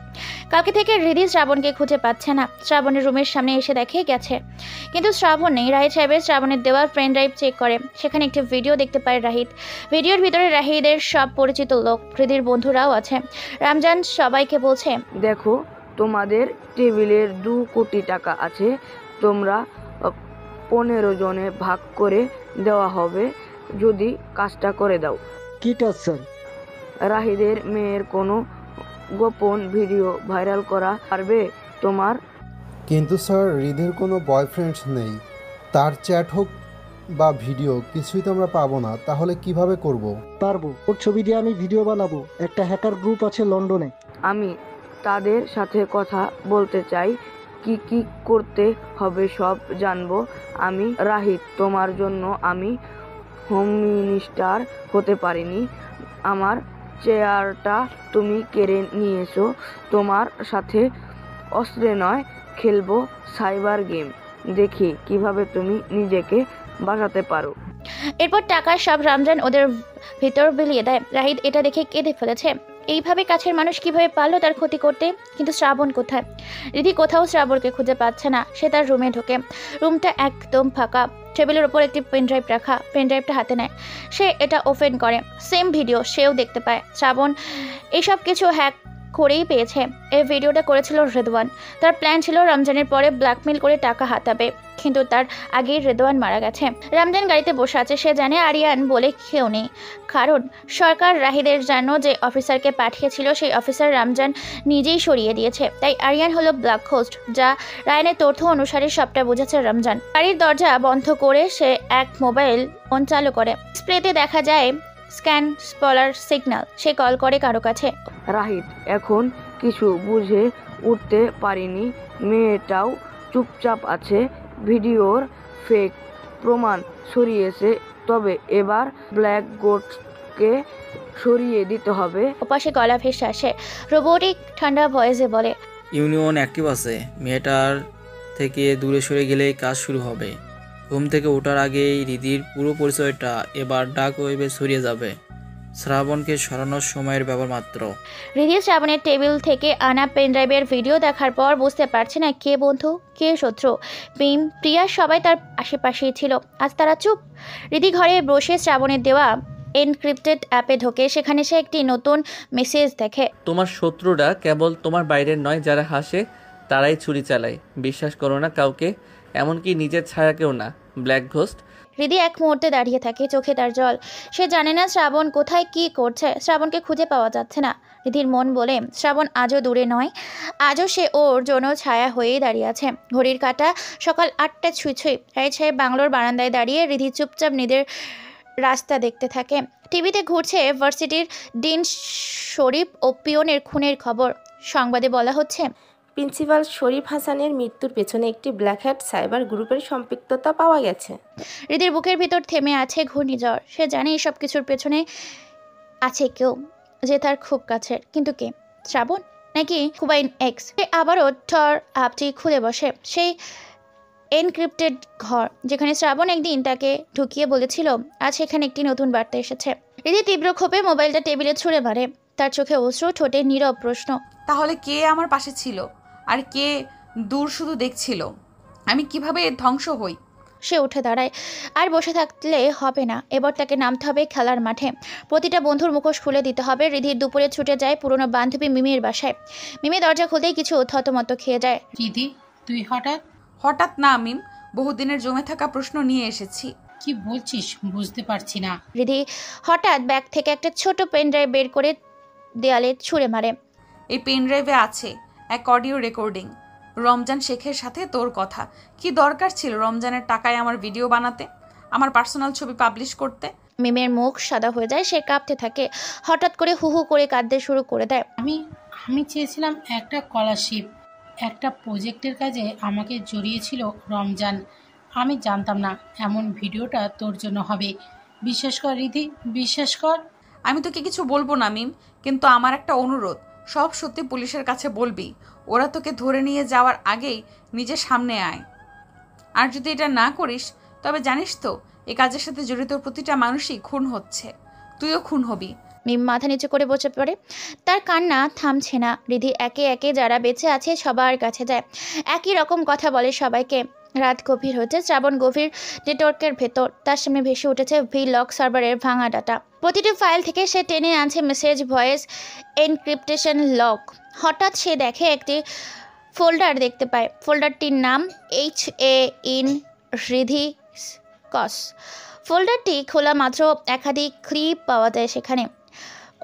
কালকে থেকে রিধি শ্রাবণকে খুঁজে পাচ্ছে না। শ্রাবণের রুমের সামনে এসে দেখে গেছে, কিন্তু শ্রাবণ নেই। রাহিদ সাহেবের শ্রাবণের দেওয়া পেন ড্রাইভ চেক করে, সেখানে একটি ভিডিও দেখতে পায় রাহিদ। ভিডিওর ভিতরে রাহিদের সব পরিচিত লোক, রিধির বন্ধুরাও আছে। রমজান সবাইকে বলছে, দেখো তোমাদের টেবিলের 2 কোটি টাকা আছে, তোমরা 15 জনে ভাগ করে দেওয়া হবে যদি কাজটা করে দাও। কি কাজ স্যার? রাহিদের মেয়ের কোনো গোপন ভিডিও ভাইরাল করা পারবে তোমার? কিন্তু স্যার রিধির কোনো বয়ফ্রেন্ড নেই, তার চ্যাট হোক বা ভিডিও কিছুই তো আমরা পাবো না, তাহলে কিভাবে করব? পারবো, ওর ছবি দিয়ে আমি ভিডিও বানাবো। একটা হ্যাকার গ্রুপ আছে লন্ডনে, আমি তাদের সাথে কথা বলতে চাই। কি কি করতে হবে সব জানবো আমি। রাহিদ, তোমার জন্য আমি হোম মিনিস্টার হতে পারিনি, আমার চেয়ারটা তুমি কেড়ে নিয়েছো। তোমার সাথে অস্ত্রে নয়, খেলবো সাইবার গেম, দেখি কিভাবে তুমি নিজেকে বাঁচাতে পারো। এরপর টাকার সব রমজান ওদের ভিতর বিলিয়ে দেয়। রাহিদ এটা দেখে কেঁদে ফেলেছে। এইভাবে কাছের মানুষ কিভাবে পারলো তার ক্ষতি করতে? কিন্তু শ্রাবণ কোথায়? রিধি কোথাও শ্রাবণকে খুঁজে পাচ্ছে না। সে তার রুমে ঢোকে। রুমটা একদম ফাঁকা। টেবিলের ওপর একটি পেনড্রাইভ রাখা। পেনড্রাইভটা হাতে নেয়। সে এটা ওপেন করে। সেম ভিডিও সেও দেখতে পায়। শ্রাবণ এইসব কিছু হ্যাক করেই পেয়েছে। এই ভিডিওটা করেছিল রেদওয়ান। তার প্ল্যান ছিল রমজানের পরে ব্ল্যাকমেল করে টাকা হাতাবে, কিন্তু তার আগেই রেদওয়ান মারা গেছে। রমজান গাড়িতে বসে আছে, সে জানে আরিয়ান বলে কেউ নেই, কারণ সরকার রাহিদের জন্য যে অফিসারকে পাঠিয়েছিল সেই অফিসার রমজান নিজেই সরিয়ে দিয়েছে। তাই আরিয়ান হলো ব্ল্যাক হোস্ট, যা রায়ানের তথ্য অনুসারে সবটা বুঝেছে রমজান। গাড়ির দরজা বন্ধ করে সে এক মোবাইল ফোন চালু করে। ডিসপ্লেতে দেখা যায় স্ক্যান স্পলার সিগন্যাল। সে কল করে কারো কাছে। রাহিত এখন কিছু বুঝে উঠতে পারিনি, মেয়েটাও চুপচাপ আছে, ভিডিওর ফেক প্রমাণ সরিয়েছে, তবে এবার ব্ল্যাক গোটকে সরিয়ে দিতে হবে। ওপাশে গলা ভেসে আসে, রোবোটিক ঠান্ডা ভয়েসে বলে, ইউনিয়ন অ্যাক্টিভ আছে, মেয়েটার থেকে দূরে সরে গেলেই কাজ শুরু হবে। ঘুম থেকে ওঠার আগেই রিদির পুরো পরিচয়টা এবার ডাক ওয়েবে ছড়িয়ে যাবে। শ্রাবণকে সরানোর সময়ের ব্যাপার মাত্র। রিদি শ্রাবণের টেবিল থেকে আনা পেনড্রাইভের ভিডিও দেখার পর বুঝতে পারছে না কে বন্ধু কে শত্রু। প্রেম প্রিয়া সবাই তার আশেপাশেই ছিল, আজ তারা চুপ। রিদি ঘরে বসে শ্রাবণের দেওয়া এনক্রিপ্টেড অ্যাপে ঢোকে। সেখানে সে একটি নতুন মেসেজ দেখে। তোমার শত্রুরা কেবল তোমার বাইরের নয়, যারা হাসে তারাই ছুরি চালায়। বিশ্বাস করো না কাউকে, এমনকি নিজের ছায়াকেও না। Black ghost. রিদি এক মুহূর্তে দাঁড়িয়ে থাকে, চোখে তার জল। সে জানে না শ্রাবণ কোথায় কি করছে। শ্রাবণকে খুঁজে পাওয়া যাচ্ছে না। রিদির মন বলে শ্রাবণ আজও দূরে নয়, আজও সে ওর জন্য ছায়া হয়েই দাঁড়িয়ে আছে। ঘড়ির কাঁটা সকাল 8টা ছুঁই। রাইট সাহেব বাংলোর বারান্দায় দাঁড়িয়ে রিদি চুপচাপ নিজের রাস্তা দেখতে থাকে। টিভিতে ঘুরছে ভার্সিটির ডিন শরীফ ও পিয়নের খুনের খবর। সংবাদে বলা হচ্ছে, প্রিন্সিপাল শরীফ হাসানের মৃত্যুর পেছনে একটি ব্ল্যাক হ্যাট সাইবার গ্রুপের সম্পৃক্ততা পাওয়া গেছে। হৃদির বুকের ভিতর থেমে আছে ঘূর্ণিঝড়। সে জানে এই সব কিছুর পেছনে আছে কেউ, যে তার খুব কাছের। কিন্তু কে? শ্রাবণ নাকি কুবাইন এক্স? সে আবারও টর অ্যাপটি খুলে বসে। সেই এনক্রিপ্টেড ঘর যেখানে শ্রাবণ একদিন তাকে ঢুকিয়ে বলেছিল, আজ সেখানে একটি নতুন বার্তা এসেছে। হৃদি তীব্র ক্ষোভে মোবাইলটা টেবিলে ছুঁড়ে মারে। তার চোখে অশ্রু, ঠোঁটে নীরব প্রশ্ন। তাহলে কে আমার পাশে ছিল আর কে দূর শুধু দেখছিল? আমি কিভাবে ধ্বংস হই? সে উঠে দাঁড়ায়। আর বসে থাকলে হবে না, এবার তাকে নামতে হবে খেলার মাঠে। প্রতিটা বন্ধুর মুখোশ খুলে দিতে হবে। রিধির দুপুরে ছুটে যায় পুরনো বান্ধবী মিমির বাসায়। মিমি দরজা খুলতেই কিছু থতমত খেয়ে যায়। রিধি, তুই হঠাৎ না মিম, বহুদিনের জমে থাকা প্রশ্ন নিয়ে এসেছি। কি বলছিস বুঝতে পারছি না। রিধি হঠাৎ ব্যাগ থেকে একটা ছোট পেন ড্রাইভ বের করে দেয়ালে ছুঁড়ে মারে। এই পেন ড্রাইভে আছে এক অডিও রেকর্ডিং, রমজান শেখের সাথে তোর কথা। কি দরকার ছিল রমজানের টাকায় আমার ভিডিও বানাতে, আমার পার্সোনাল ছবি পাবলিশ করতে? মিমের মুখ সাদা হয়ে যায়, সে কাঁপতে থাকে। হঠাৎ করে হু হু করে কাঁদতে শুরু করে দেয়। আমি চেয়েছিলাম একটা স্কলারশিপ, একটা প্রজেক্টের কাজে আমাকে জড়িয়েছিল রমজান। আমি জানতাম না এমন ভিডিওটা তোর জন্য হবে। বিশ্বাস কর রিধি, বিশ্বাস কর। আমি তোকে কিছু বলবো না মিম, কিন্তু আমার একটা অনুরোধ, সব সত্যি পুলিশের কাছে বলবি। ওরা তোকে ধরে নিয়ে যাওয়ার আগেই নিজের সামনে আয়। আর যদি এটা না করিস তবে জানিস তো এই কাজের সাথে জড়িত প্রতিটা মানুষই খুন হচ্ছে, তুইও খুন হবি। মিম মাথা নিচু করে বসে পড়ে। তার কান্না থামছে না। রিধি একে একে যারা বেঁচে আছে সবার কাছে যায়, একই রকম কথা বলে সবাইকে। রাত গভীর হচ্ছে। শ্রাবণ গভীর নেটওয়ার্কের ভেতর। তার সামনে ভেসে উঠেছে লক সার্ভারের ভাঙা ডাটা। প্রতিটি ফাইল থেকে সে টেনে আনছে মেসেজ, ভয়েস, এনক্রিপ্টেশন লক। হঠাৎ সে দেখে একটি ফোল্ডার দেখতে পায়। ফোল্ডারটির নাম HAIN রিধি কস। ফোল্ডারটি খোলা মাত্র একাধিক ক্লিপ পাওয়া যায় সেখানে।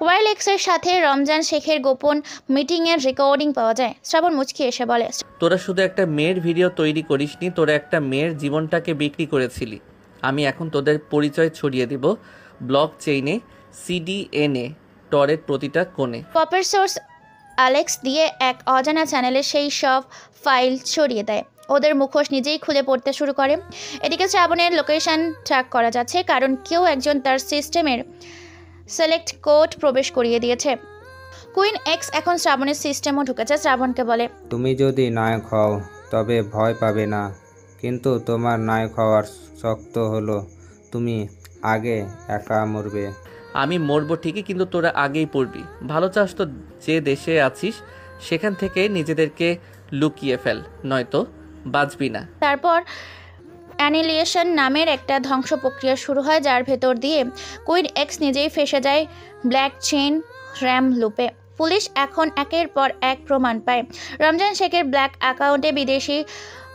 কোয়াইল এক্সের সাথে রমজান শেখের গোপন মিটিংয়ের রেকর্ডিং পাওয়া যায়। শ্রাবণ মুচকি এসে বলে, তোরা শুধু একটা মেয়ের ভিডিও তৈরি করিসনি, তোরা একটা মেয়ের জীবনটাকে বিক্রি করেছিলি। আমি এখন তোদের পরিচয় ছড়িয়ে দিব ব্লক চেইনে, CDNA টরের প্রতিটা কোণে। পপের সোর্স অ্যালেক্স দিয়ে এক অজানা চ্যানেলে সেই সব ফাইল ছড়িয়ে দেয়। ওদের মুখোশ নিজেই খুলে পড়তে শুরু করে। এদিকে শ্রাবণের লোকেশন ট্র্যাক করা যাচ্ছে, কারণ কেউ একজন তার সিস্টেমের সিলেক্ট কোড প্রবেশ করিয়ে দিয়েছে। কুইন এক্স এখন শ্রাবণের সিস্টেমও ঢুকেছে। শ্রাবণকে বলে, তুমি যদি নায়ক হও তবে ভয় পাবে না, কিন্তু তোমার নায়ক হওয়ার শক্ত হলো তুমি আগে একা মরবে। আমি মরবো ঠিকই, কিন্তু তোরা আগেই পড়বি। ভালো চাস তো যে দেশে আছিস সেখান থেকে নিজেদেরকে লুকিয়ে ফেল, নয়তো বাঁচবি না। তারপর অ্যানিলিয়েশন নামের একটা ধ্বংস প্রক্রিয়া শুরু হয়, যার ভেতর দিয়ে কুইন এক্স নিজেই ফেসে যায় ব্ল্যাক চেইন র্যাম লুপে। পুলিশ এখন একের পর এক প্রমাণ পায় রমজান শেখের ব্ল্যাক অ্যাকাউন্টে বিদেশি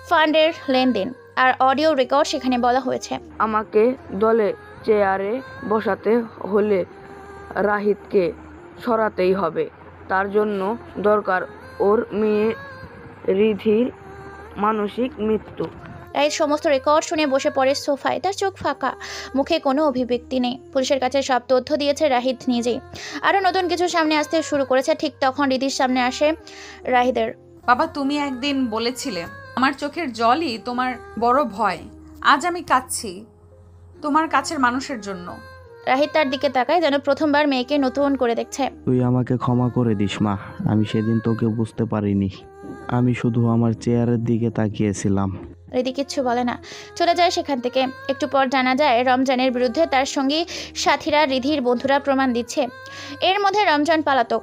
ফান্ডের লেনদেন আর অডিও রেকর্ড সেখানে বলা হয়েছে। আমাকে দলে চেয়ারে বসাতে হলে রাহিতকে সরাতেই হবে। তার জন্য দরকার ওর মেয়ে রিধির মানসিক মৃত্যু। রাহিত সমস্ত রেকর্ড শুনে বসে পড়ে সোফায়, তার চোখ ফাঁকা, মুখে কোনো অভিব্যক্তি নেই। পুলিশের কাছে সব তথ্য দিয়েছে রাহিত নিজেই। আরও নতুন কিছু সামনে আসতে শুরু করেছে। ঠিক তখন রিধির সামনে আসে রাহিদের। বাবা, তুমি একদিন বলেছিলে আমার চোখের জলই তোমার বড় ভয়। আজ আমি কাঁদছি তোমার কাছের মানুষের জন্য। রাহিত তার দিকে তাকায়, যেন প্রথমবার মেয়েকে নতুন করে দেখছে। তুই আমাকে ক্ষমা করে দিস মা, আমি সেদিন তোকে বুঝতে পারিনি। আমি শুধু আমার চেয়ারের দিকে তাকিয়েছিলাম। রিধি কিচ্ছু বলে না, চলে যায় সেখান থেকে। একটু পর জানা যায় রমজানের বিরুদ্ধে তার সঙ্গী সাথীরা, রিধির বন্ধুরা প্রমাণ দিচ্ছে। এর মধ্যে রমজান পলাতক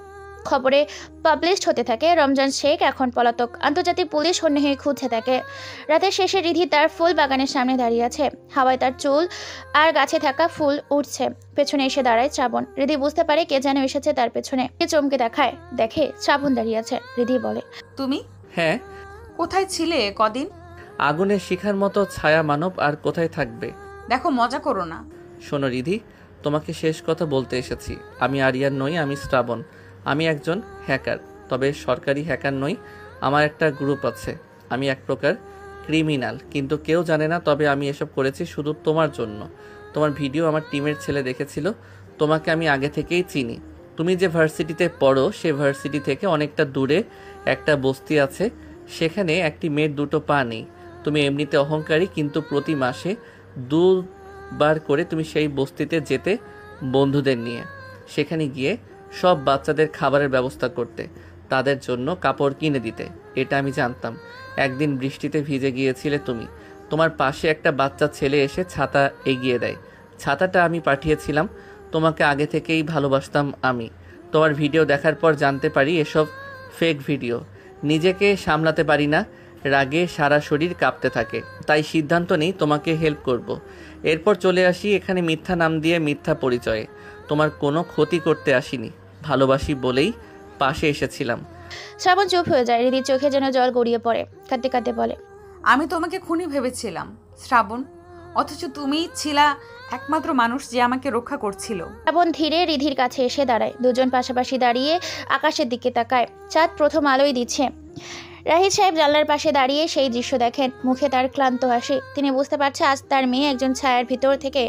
খবরে পাবলিশড হতে থাকে। রমজান শেখ এখন পলাতক। আন্তর্জাতিক পুলিশ হন্যে হয়ে খুঁজছে তাকে। রাতের শেষে রিধি তার ফুল বাগানের সামনে দাঁড়িয়ে আছে। হাওয়ায় তার চুল আর গাছে থাকা ফুল উঠছে। পেছনে এসে দাঁড়ায় শ্রাবণ। রিধি বুঝতে পারে কে যেন এসেছে তার পেছনে। চমকে দেখায়, দেখে শ্রাবণ দাঁড়িয়ে আছে। রিধি বলে, তুমি? হ্যাঁ। কোথায় ছিলে কদিন? আগুনের শিখার মতো ছায়া মানব আর কোথায় থাকবে। দেখো, মজা করো না। শোনো রিধি, তোমাকে শেষ কথা বলতে এসেছি। আমি আরিয়ান নই, আমি শ্রাবণ। আমি একজন হ্যাকার, তবে সরকারি হ্যাকার নই। আমার একটা গ্রুপ আছে। আমি এক প্রকার ক্রিমিনাল, কিন্তু কেউ জানে না। তবে আমি এসব করেছি শুধু তোমার জন্য। তোমার ভিডিও আমার টিমের ছেলে দেখেছিল। তোমাকে আমি আগে থেকেই চিনি। তুমি যে ভার্সিটিতে পড়ো সে ভার্সিটি থেকে অনেকটা দূরে একটা বস্তি আছে। সেখানে একটি মেয়ের দুটো পা নেই। তুমি এমনিতে অহংকারী, কিন্তু প্রতি মাসে 2বার করে তুমি সেই বস্তিতে যেতে বন্ধুদের নিয়ে। সেখানে গিয়ে সব বাচ্চাদের খাবারের ব্যবস্থা করতে, তাদের জন্য কাপড় কিনে দিতে। এটা আমি জানতাম। একদিন বৃষ্টিতে ভিজে গিয়েছিলে তুমি। তোমার পাশে একটা বাচ্চা ছেলে এসে ছাতা এগিয়ে দেয়। ছাতাটা আমি পাঠিয়েছিলাম। তোমাকে আগে থেকেই ভালোবাসতাম আমি। তোমার ভিডিও দেখার পর জানতে পারি এসব ফেক ভিডিও। নিজেকে সামলাতে পারি না, রাগে সারা শরীর কাঁপতে থাকে। তাই সিদ্ধান্ত নেই তোমাকে হেল্প করব। এরপর চলে আসি এখানে মিথ্যা নাম দিয়ে, মিথ্যা পরিচয়ে। তোমার কোনো ক্ষতি করতে আসিনি, ভালোবাসি বলেই পাশে এসেছিলাম। শ্রাবণ চুপ হয়ে যায়। রিধির চোখে যেন জল গড়িয়ে পড়ে। কাঁদতে কাঁদতে বলে, আমি তোমাকে খুনি ভেবেছিলাম শ্রাবণ, অথচ তুমি ছিলা একমাত্র মানুষ যে আমাকে রক্ষা করছিল। শ্রাবণ ধীরে রিধির কাছে এসে দাঁড়ায়। দুজন পাশাপাশি দাঁড়িয়ে আকাশের দিকে তাকায়। চাঁদ প্রথম আলোই দিচ্ছে। রাহিদ সাহেব জানলার পাশে দাঁড়িয়ে সেই দৃশ্য দেখেন। মুখে তার ক্লান্ত হাসি। তিনি বুঝতে পারছে আজ তার মেয়ে একজন ছায়ার ভিতর থেকে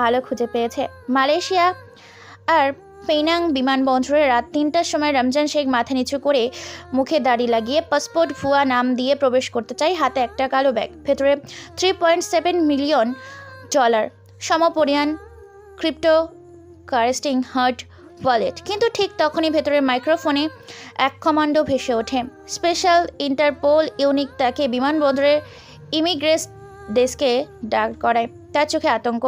আলো খুঁজে পেয়েছে। মালয়েশিয়া আর পেনাং বিমানবন্দরে রাত 3টার সময় রমজান শেখ মাথা নিচু করে মুখে দাড়ি লাগিয়ে পাসপোর্ট ভুয়া নাম দিয়ে প্রবেশ করতে চায়। হাতে একটা কালো ব্যাগ, ভেতরে $3.7 মিলিয়ন সমপরিমাণ ক্রিপ্টো কারেন্সি হার্ট ওয়ালেট। কিন্তু ঠিক তখনই ভেতরের মাইক্রোফোনে এক কমান্ডো ভেসে ওঠে। স্পেশাল ইন্টারপোল ইউনিট তাকে বিমানবন্দরের ইমিগ্রেশন ডেস্কে ডাক করায়। তার চোখে আতঙ্ক।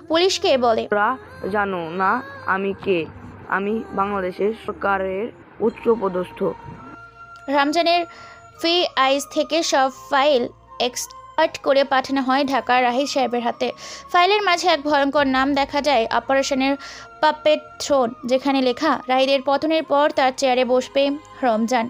পুলিশকে বলে, তোমরা জানো না আমি কে? আমি বাংলাদেশের সরকারের উচ্চপদস্থ। রমজানের আইস থেকে সব ফাইল এক্সপার্ট করে পাঠানো হয় ঢাকার রাহিদ সাহেবের হাতে। ফাইলের মাঝে এক ভয়ঙ্কর নাম দেখা যায়, অপারেশনের পাপেট থ্রোন, যেখানে লেখা রাহিদের পতনের পর তার চেয়ারে বসবে রমজান।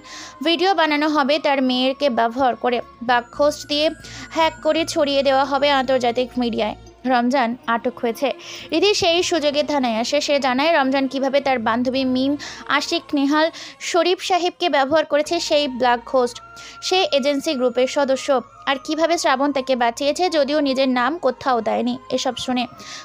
ভিডিও বানানো হবে তার মেয়েরকে ব্যবহার করে। বাকখোস্ট দিয়ে হ্যাক করে ছড়িয়ে দেওয়া হবে আন্তর্জাতিক মিডিয়ায়। রমজান আটক হয়েছে। রিধি সেই সুযোগে থানায় আসে। সে জানায় রমজান কিভাবে তার বান্ধবী মিম, আশিক, নেহাল, শরীফ সাহেবকে ব্যবহার করেছে সেই ব্ল্যাক হোস্ট। সে এজেন্সি গ্রুপের সদস্য। আর কিভাবে শ্রাবণ তাকে বাঁচিয়েছে, যদিও নিজের নাম কোথাও দেয়নি। এসব শুনে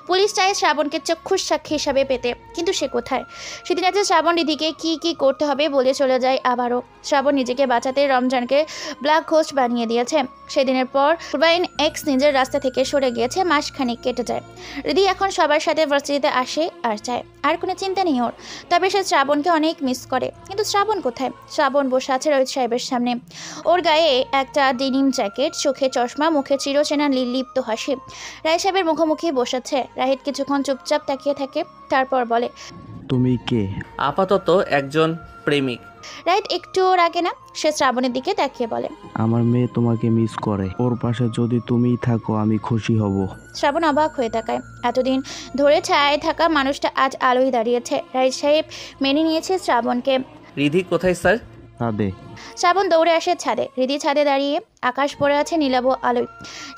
পুলিশ চায় শ্রাবণকে চক্ষুষ সাক্ষী হিসাবে পেতে, কিন্তু সে কোথায়? সেদিন আছে শ্রাবণ রিধিকে কি করতে হবে বলে চলে যায় আবারও। শ্রাবণ নিজেকে বাঁচাতে রমজানকে ব্ল্যাক হোস্ট বানিয়ে দিয়েছে। সেদিনের পর রুবাইন এক্স নিজের রাস্তা থেকে সরে গিয়েছে। মাসখানেক কেটে যায়। রিধি এখন সবার সাথে ভার্সিটিতে আসে আর চায়। আর কোনো চিন্তা নেই ওর। তবে সে শ্রাবণকে অনেক মিস করে। কিন্তু শ্রাবণ কোথায়? শ্রাবণ বসে আছে রোহিত সাহেবের সামনে। ওর গায়ে একটা ডেনিম জ্যাকেট, চোখে চশমা, মুখে চিরচেনা লিপ্ত হাসি। রায় সাহেবের মুখোমুখি বসেছে। রাহিদ কিছুক্ষণ চুপচাপ তাকিয়ে থাকে, তারপর বলে, তুমি কে? আপাতত একজন প্রেমিক। রাইট একটু ওর আগে না, সে শ্রাবণের দিকে তাকিয়ে বলে। আমার মেয়ে তোমাকে মিস করে, ওর পাশে যদি তুমিই থাকো আমি খুশি হব। শ্রাবণ অবাক হয়ে তাকায়। এতদিন ধরে ছায়ায় থাকা মানুষটা আজ আলোয় দাঁড়িয়েছে। রাইট সাহেব মেনে নিয়েছে শ্রাবণকে। রিধি কোথায় স্যার? ছাদে। শ্রাবণ দৌড়ে আসে ছাদে। হৃদি ছাদে দাঁড়িয়ে, আকাশ পড়ে আছে নীলাভ আলোয়।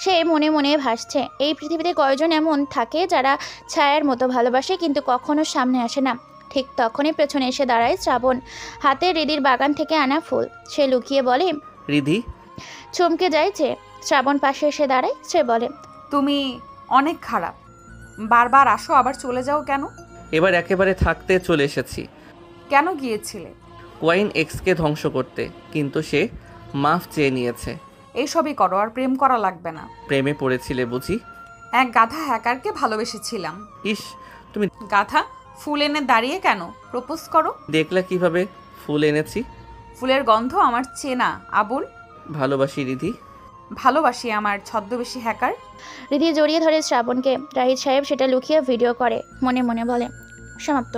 সে মনে মনে ভাসছে, এই পৃথিবীতে কয়জন এমন থাকে যারা ছায়ার মতো ভালোবাসে কিন্তু কখনো সামনে আসে না। ঠিক তখনই পেছনে এসে দাঁড়ায় শ্রাবণ, হাতে হৃদির বাগান থেকে আনা ফুল। সে লুকিয়ে বলে, রিধি। চমকে যায় যে শ্রাবণ পাশে এসে দাঁড়ায়। সে বলে, তুমি অনেক খারাপ, বারবার আসো আবার চলে যাও কেন? এবার একেবারে থাকতে চলে এসেছি। কেন গিয়েছিলে? কোয়াইন এক্সকে ধ্বংস করতে, কিন্তু সে মাফ চেয়ে নিয়েছে। এইসবই করো, আর প্রেম করা লাগবে না। প্রেমে পড়েছিলে বুঝি? এক গাধা হ্যাকারকে ভালোবেসেছিলাম। ইস, তুমি গাধা, ফুল এনে দাঁড়িয়ে কেন? প্রপোজ করো। দেখলা কিভাবে ফুল এনেছি? ফুলের গন্ধ আমার চেনা আবুল। ভালোবাসি রিধি, ভালোবাসি আমার ছদ্মবেশী হ্যাকার। হৃদি জড়িয়ে ধরে শ্রাবণকে। রাহিদ সাহেব সেটা লুকিয়ে ভিডিও করে, মনে মনে বলে, সমাপ্ত।